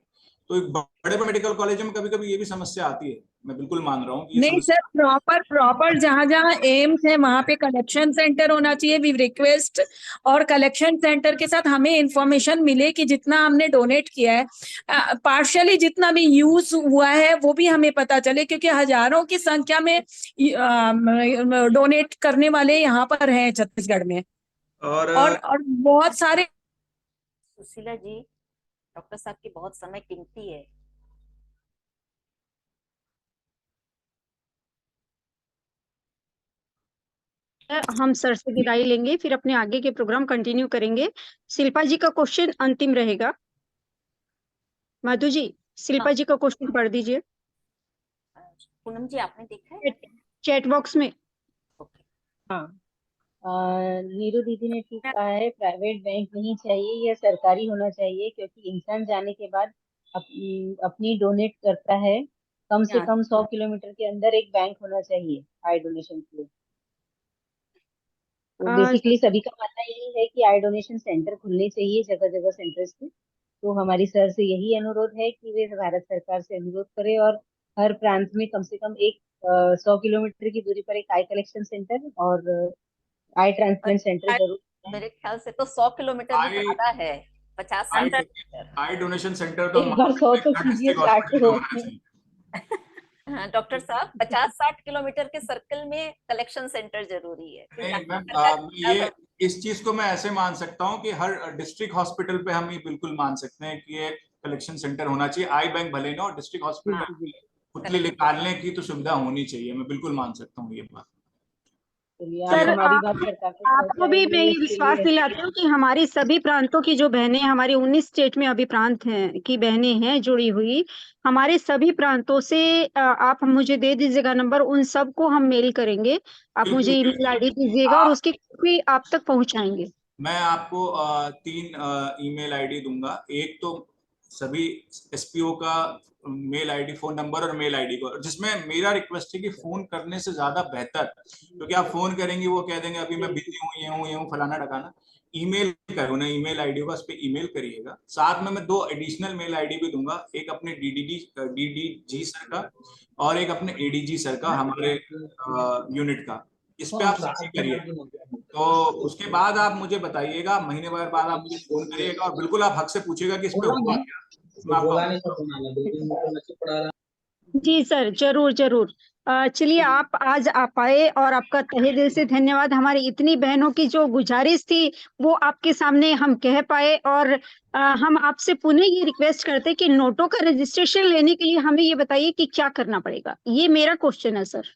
तो बड़े बड़े मेडिकल कॉलेजों में कभी कभी ये भी समस्या आती है, मैं बिल्कुल मान रहा हूँ कि नहीं सर, प्रॉपर जहां जहां एम्स है वहां पे कलेक्शन सेंटर होना चाहिए। वी रिक्वेस्ट, और कलेक्शन सेंटर के साथ हमें इंफॉर्मेशन मिले कि जितना हमने डोनेट किया है, पार्शियली जितना भी यूज हुआ है वो भी हमें पता चले, क्योंकि हजारों की संख्या में डोनेट करने वाले यहाँ पर हैं छत्तीसगढ़ में। और बहुत सारे। सुशीला जी, डॉक्टर साहब की बहुत समय कीमती है। हम सर से विदाई लेंगे, फिर अपने आगे के प्रोग्राम कंटिन्यू करेंगे। शिल्पा जी का क्वेश्चन अंतिम रहेगा। मधु जी, शिल्पा जी का क्वेश्चन पढ़ दीजिए। पूनम जी, आपने देखा है चैट बॉक्स में? हाँ, नीरू दीदी ने ठीक कहा है, प्राइवेट बैंक नहीं चाहिए, यह सरकारी होना चाहिए, क्योंकि इंसान जाने के बाद अपनी डोनेट करता है। कम से कम 100 किलोमीटर के अंदर एक बैंक होना चाहिए आई डोनेशन के लिए। तो बेसिकली सभी का मानना यही है कि आई डोनेशन सेंटर खुलने चाहिए जगह जगह सेंटर्स पे। तो हमारी सर से यही अनुरोध है कि वे भारत सरकार से अनुरोध करें और हर प्रांत में कम से कम एक 100 किलोमीटर की दूरी पर एक आई कलेक्शन सेंटर और आई ट्रांसप्लांट सेंटर जरूर। मेरे ख्याल से तो 100 किलोमीटर भी ज्यादा है, 50-60 आई डोनेशन सेंटर तो एक बार 100 तो कीजिए, 60 हो। डॉक्टर साहब, 50-60 किलोमीटर के सर्कल में कलेक्शन सेंटर जरूरी है। ये इस चीज को मैं ऐसे मान सकता हूँ कि हर डिस्ट्रिक्ट हॉस्पिटल पे हम ये बिल्कुल मान सकते हैं कि ये कलेक्शन सेंटर होना चाहिए। आई बैंक भले ना, और डिस्ट्रिक्ट हॉस्पिटल पुतली निकालने की तो सुविधा होनी चाहिए, मैं बिल्कुल मान सकता हूँ ये बात। सर, आपको भी मैं ये विश्वास दिलाती हूँ कि हमारी सभी प्रांतों की जो बहनें, हमारे 19 स्टेट में अभी प्रांत हैं की बहनें हैं जुड़ी हुई, हमारे सभी प्रांतों से आप मुझे दे दीजिएगा नंबर, उन सबको हम मेल करेंगे। आप मुझे ईमेल आईडी दीजिएगा और उसकी कॉपी आप तक पहुंचाएंगे। मैं आपको 3 ईमेल आईडी दूंगा। एक तो सभी एसपीओ का मेल आईडी, फोन नंबर और मेल आईडी को, जिसमें मेरा रिक्वेस्ट है कि फोन करने से ज्यादा बेहतर, क्योंकि आप फोन करेंगे वो कह देंगे अभी मैं बिजी हूँ, ये हूँ फलाना ढकाना। ईमेल करो ना, ईमेल आईडी को उस पर ईमेल करिएगा। साथ में मैं 2 एडिशनल मेल आईडी भी दूंगा, एक अपने डीडीजी सर का और एक अपने एडीजी सर का, हमारे यूनिट का। इस पे आप सर्च करिए, तो उसके बाद आप मुझे बताइएगा, महीने भर बाद आप मुझे फोन करिएगा और बिल्कुल आप हक से पूछिएगा कि इस पे हुआ क्या। जी सर, जरूर जरूर। चलिए आप आज आप आए और आपका तहे दिल से धन्यवाद। हमारी इतनी बहनों की जो गुजारिश थी वो आपके सामने हम कह पाए, और हम आपसे पुनः ये रिक्वेस्ट करते कि नोटों का रजिस्ट्रेशन लेने के लिए हमें ये बताइए कि क्या करना पड़ेगा। ये मेरा क्वेश्चन है सर।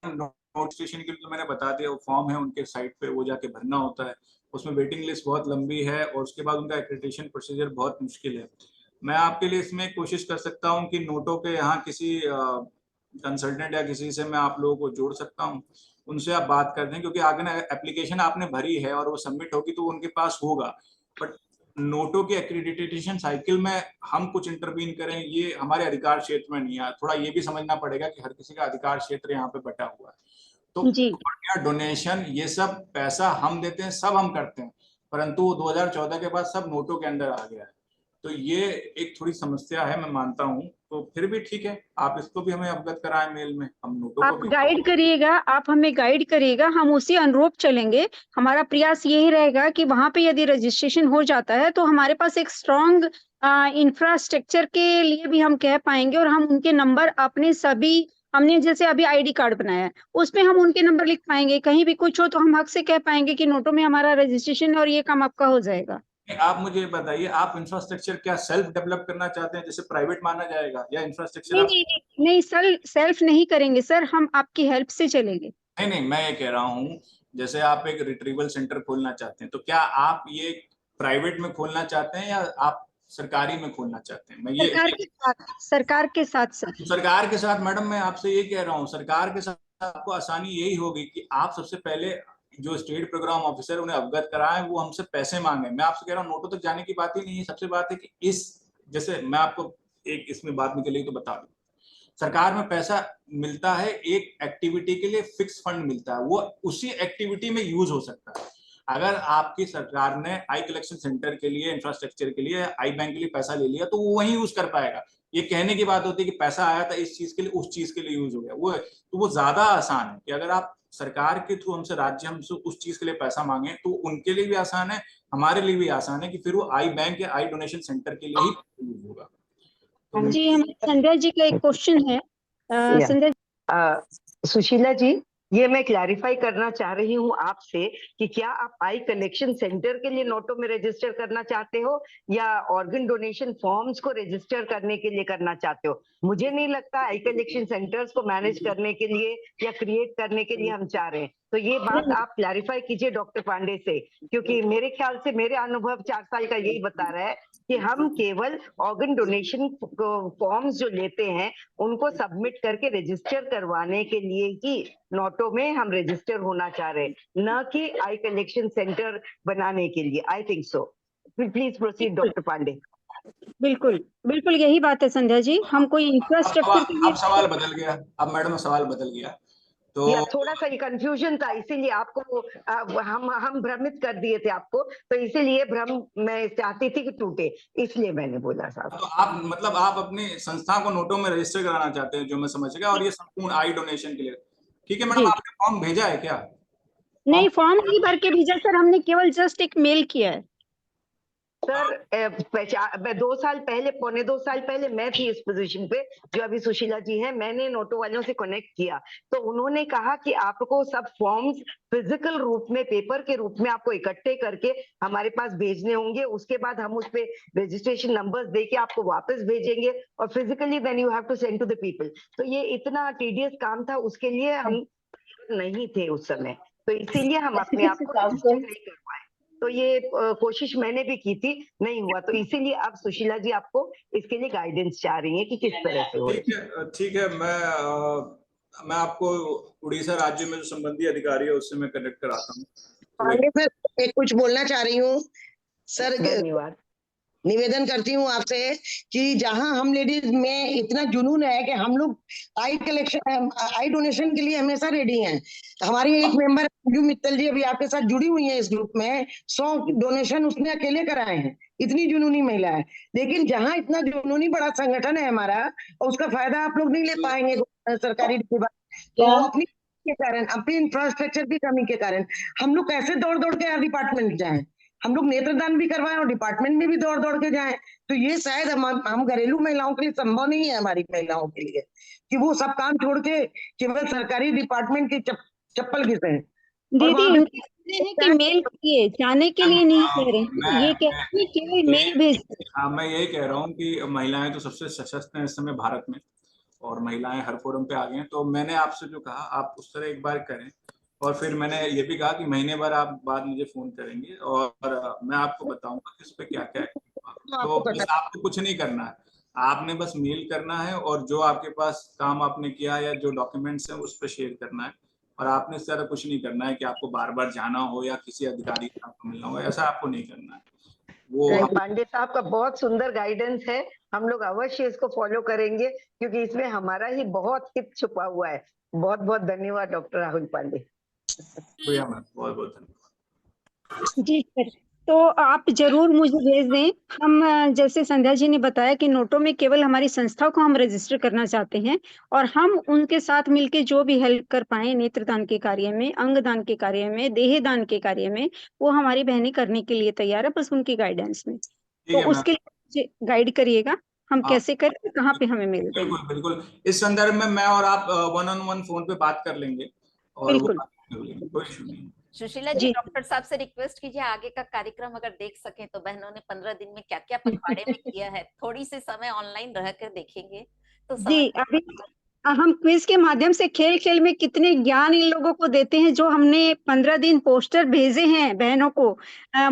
नोटिफिकेशन के लिए तो मैंने बता दिया, वो फॉर्म है उनके साइट पे, वो जाके भरना होता है। उसमें वेटिंग लिस्ट बहुत लंबी है और उसके बाद उनका एक्रेडिटेशन प्रोसीजर बहुत मुश्किल है। मैं आपके लिए इसमें कोशिश कर सकता हूं कि नोटों के यहाँ किसी कंसल्टेंट या किसी से मैं आप लोगों को जोड़ सकता हूं, उनसे आप बात कर दें, क्योंकि आगे ना एप्लीकेशन आपने भरी है और वो सबमिट होगी तो उनके पास होगा, बट नोटों की एक्रेडिटेशन साइकिल में हम कुछ इंटरवीन करें ये हमारे अधिकार क्षेत्र में नहीं है। थोड़ा ये भी समझना पड़ेगा कि हर किसी का अधिकार क्षेत्र यहाँ पे बटा हुआ है। तो डोनेशन ये सब पैसा हम देते हैं, सब हम करते हैं, परंतु 2014 के बाद सब नोटों के अंदर आ गया है, तो ये एक थोड़ी समस्या है, मैं मानता हूँ। तो फिर भी ठीक है, आप इसको भी हमें अवगत कराएं मेल में, हम नोटों आप को भी गाइड करिएगा, आप हमें गाइड करिएगा, हम उसी अनुरूप चलेंगे। हमारा प्रयास यही रहेगा कि वहां पे यदि रजिस्ट्रेशन हो जाता है तो हमारे पास एक स्ट्रॉन्ग इंफ्रास्ट्रक्चर के लिए भी हम कह पाएंगे, और हम उनके नंबर अपने सभी, हमने जैसे अभी आईडी कार्ड बनाया है उसमें हम उनके नंबर लिख पाएंगे। कहीं भी कुछ हो तो हम हक से कह पाएंगे कि नोटों में हमारा रजिस्ट्रेशन और ये काम आपका हो जाएगा। आप मुझे बताइए, आप इंफ्रास्ट्रक्चर क्या सेल्फ डेवलप करना चाहते हैं, जैसे प्राइवेट माना जाएगा, या इंफ्रास्ट्रक्चर नहीं, सेल्फ नहीं करेंगे सर, हम आपकी हेल्प से चलेंगे। नहीं, मैं ये कह रहा हूँ जैसे आप एक रिट्रीवल सेंटर खोलना चाहते हैं, तो क्या आप ये प्राइवेट में खोलना चाहते हैं या आप सरकारी में खोलना चाहते हैं? मैं ये सरकार के साथ सर। सरकार के साथ मैडम, मैं आपसे ये कह रहा हूँ, सरकार के साथ आपको आसानी यही होगी कि आप सबसे पहले जो स्टेट प्रोग्राम ऑफिसर उन्हें अवगत कराएं, वो हमसे पैसे मांगे। मैं आपसे कह रहा हूँ, नोटों तक जाने की बात ही नहीं है। सबसे बात है कि इस, जैसे मैं आपको एक इसमें बात निकली तो बता दूं, सरकार में पैसा मिलता है एक एक्टिविटी के लिए, फिक्स फंड मिलता है, वो उसी एक्टिविटी में यूज हो सकता है। अगर आपकी सरकार ने आई कलेक्शन सेंटर के लिए, इंफ्रास्ट्रक्चर के लिए, आई बैंक के लिए पैसा ले लिया तो वो वही यूज कर पाएगा। ये कहने की बात होती है कि पैसा आया था इस चीज के लिए, उस चीज के लिए यूज हो गया, वो तो वो ज्यादा आसान है कि अगर आप सरकार के थ्रू हमसे, राज्य हमसे उस चीज के लिए पैसा मांगे तो उनके लिए भी आसान है, हमारे लिए भी आसान है कि फिर वो आई बैंक या आई डोनेशन सेंटर के लिए ही यूज होगा। जी, हमारे संध्या जी का एक क्वेश्चन है। संध्या सुशीला जी, ये मैं क्लैरिफाई करना चाह रही हूँ आपसे कि क्या आप आई कलेक्शन सेंटर के लिए नोटों में रजिस्टर करना चाहते हो या ऑर्गन डोनेशन फॉर्म्स को रजिस्टर करने के लिए करना चाहते हो? मुझे नहीं लगता आई कलेक्शन सेंटर्स को मैनेज करने के लिए या क्रिएट करने के लिए हम चाह रहे हैं। तो ये बात आप क्लैरिफाई कीजिए डॉक्टर पांडे से, क्योंकि मेरे ख्याल से, मेरे अनुभव 4 साल का यही बता रहा है कि हम केवल ऑर्गन डोनेशन फॉर्म्स जो लेते हैं उनको सबमिट करके रजिस्टर करवाने के लिए ही नोटों में हम रजिस्टर होना चाह रहे हैं, न कि आई कलेक्शन सेंटर बनाने के लिए। I think so. Please proceed doctor Pandey. बिल्कुल यही बात है संध्या जी, हम कोई इंफ्रास्ट्रक्चर के लिए। अब सवाल बदल गया, अब मैडम सवाल बदल गया, तो थोड़ा सा कंफ्यूजन था, इसीलिए आपको हम भ्रमित कर दिए थे आपको, तो इसीलिए भ्रम मैं चाहती थी कि टूटे, इसलिए मैंने बोला साहब। तो आप मतलब आप अपनी संस्था को नोटों में रजिस्टर कराना चाहते हैं, जो मैं समझ गया, और ये संपूर्ण आई डोनेशन के लिए। ठीक है मैडम, आपने फॉर्म भेजा है क्या? नहीं, फॉर्म नहीं भर के भेजा सर, हमने केवल जस्ट एक मेल किया है सर। 2 साल पहले, पौने 2 साल पहले मैं थी इस पोजीशन पे जो अभी सुशीला जी है। मैंने नोटो वालों से कनेक्ट किया तो उन्होंने कहा कि आपको सब फॉर्म्स फिजिकल रूप में, पेपर के रूप में आपको इकट्ठे करके हमारे पास भेजने होंगे। उसके बाद हम उस पे रजिस्ट्रेशन नंबर्स देके आपको वापस भेजेंगे और physically then you have to send to the people. तो ये इतना टीडियस काम था, उसके लिए हम नहीं थे उस समय, तो इसीलिए हम अपने आप को नहीं कर पाए। तो ये कोशिश मैंने भी की थी, नहीं हुआ, तो इसीलिए अब सुशीला जी आपको इसके लिए गाइडेंस चाह रही है कि किस तरह से हो। ठीक है, मैं आपको उड़ीसा राज्य में जो संबंधी अधिकारी है उससे मैं कनेक्ट कराता हूँ। पांडे सर, एक कुछ बोलना चाह रही हूँ सर। धन्यवाद। निवेदन करती हूँ आपसे कि जहां हम लेडीज में इतना जुनून है कि हम लोग आई डोनेशन के लिए हमेशा रेडी हैं। हमारी एक मेंबर अंजू मित्तल जी अभी आपके साथ जुड़ी हुई है इस ग्रुप में, 100 डोनेशन उसने अकेले कराए हैं। इतनी जुनूनी महिला है, लेकिन जहां इतना जुनूनी बड़ा संगठन है हमारा, और उसका फायदा आप लोग नहीं ले पाएंगे सरकारी तो अपनी के कारण, अपनी इंफ्रास्ट्रक्चर की कमी के कारण हम लोग कैसे दौड़ दौड़ के हर डिपार्टमेंट जाएं। हम लोग नेत्रदान भी करवाएं और डिपार्टमेंट में भी दौड़ दौड़ के जाएं। तो ये शायद हम घरेलू महिलाओं के लिए संभव नहीं है, हमारी महिलाओं के लिए, कि वो सब काम छोड़ के केवल सरकारी डिपार्टमेंट की चप्पल घिसे। दीदी इनका कहना है कि मेल किए जाने के लिए नहीं कह रहे हैं, ये कह रहे हैं केवल मेल भेज। हाँ, मैं यही कह रहा हूँ कि महिलाएं तो सबसे सशक्त हैं इस समय भारत में, और महिलाएं हर फोरम पे आ गई हैं। तो मैंने आपसे जो कहा आप उस तरह एक बार करें, और फिर मैंने ये भी कहा कि महीने भर आप बाद मुझे फोन करेंगे और मैं आपको बताऊंगा कि इस पे क्या क्या है। तो बस आपको कुछ नहीं करना है, आपने बस मेल करना है और जो आपके पास काम आपने किया या जो डॉक्यूमेंट्स हैं उस पर शेयर करना है। और आपने इस तरह कुछ नहीं करना है कि आपको बार बार जाना हो या किसी अधिकारी से आपको मिलना हो, ऐसा आपको नहीं करना है। वो पांडे साहब का बहुत सुंदर गाइडेंस है, हम लोग अवश्य इसको फॉलो करेंगे क्योंकि इसमें हमारा ही बहुत हित छुपा हुआ है। बहुत बहुत धन्यवाद डॉक्टर राहुल पांडे। बहुत बहुत धन्यवाद जी सर, तो आप जरूर मुझे भेज दें। हम जैसे संध्या जी ने बताया कि नोटो में केवल हमारी संस्था को हम रजिस्टर करना चाहते हैं, और हम उनके साथ मिलके जो भी हेल्प कर पाए नेत्रदान के कार्य में, अंगदान के कार्य में, देहदान के कार्य में, वो हमारी बहनें करने के लिए तैयार है, बस उनकी गाइडेंस में। तो उसके लिए गाइड करिएगा, हम कैसे करें, कहाँ पे हमें मिल दें। बिल्कुल बिल्कुल, इस संदर्भ में मैं और आप 1-on-1 फोन पे बात कर लेंगे और बिल्कुल कोई इशू नहीं। सुशीला जी, डॉक्टर साहब से रिक्वेस्ट कीजिए आगे का कार्यक्रम अगर देख सकें तो बहनों ने 15 दिन में क्या क्या पखवाड़े में किया है, थोड़ी सी समय ऑनलाइन रह कर देखेंगे तो जी। अभी हम क्विज के माध्यम से खेल खेल में कितने ज्ञान इन लोगों को देते हैं। जो हमने 15 दिन पोस्टर भेजे हैं बहनों को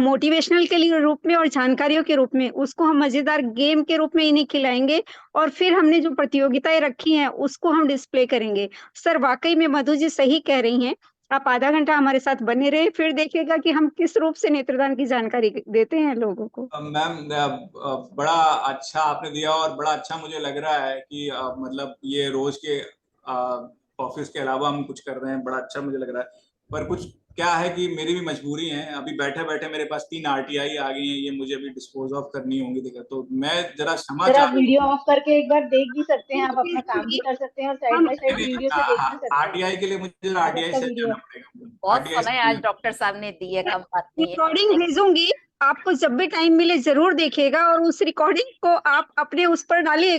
मोटिवेशनल के लिए रूप में और जानकारियों के रूप में, उसको हम मजेदार गेम के रूप में इन्हें खिलाएंगे, और फिर हमने जो प्रतियोगिताएं रखी हैं उसको हम डिस्प्ले करेंगे। सर वाकई में मधु जी सही कह रही हैं, आप आधा घंटा हमारे साथ बने रहे, फिर देखिएगा कि हम किस रूप से नेत्रदान की जानकारी देते हैं लोगों को। मैम बड़ा अच्छा आपने दिया और बड़ा अच्छा मुझे लग रहा है कि मतलब ये रोज के ऑफिस के अलावा हम कुछ कर रहे हैं, बड़ा अच्छा मुझे लग रहा है। पर कुछ क्या है कि मेरी भी मजबूरी है, अभी बैठे बैठे मेरे पास 3 RTI आ गई हैं, ये मुझे भी डिस्पोज ऑफ करनी होंगी। देखा तो मैं जरा क्षमा सर, आप वीडियो ऑफ करके एक बार देख भी सकते हैं, आप अपना काम भी कर सकते हैं और साइड बाय साइड वीडियो से देख भी सकते हैं। RTI के लिए मुझे RTI से जाना पड़ेगा। बहुत समय आज डॉक्टर साहब ने दी है, कम बात नहीं है। रिकॉर्डिंग भेजूंगी, आपको जब भी टाइम मिले जरूर देखिएगा, और उस रिकॉर्डिंग को आप अपने उस पर डालिए।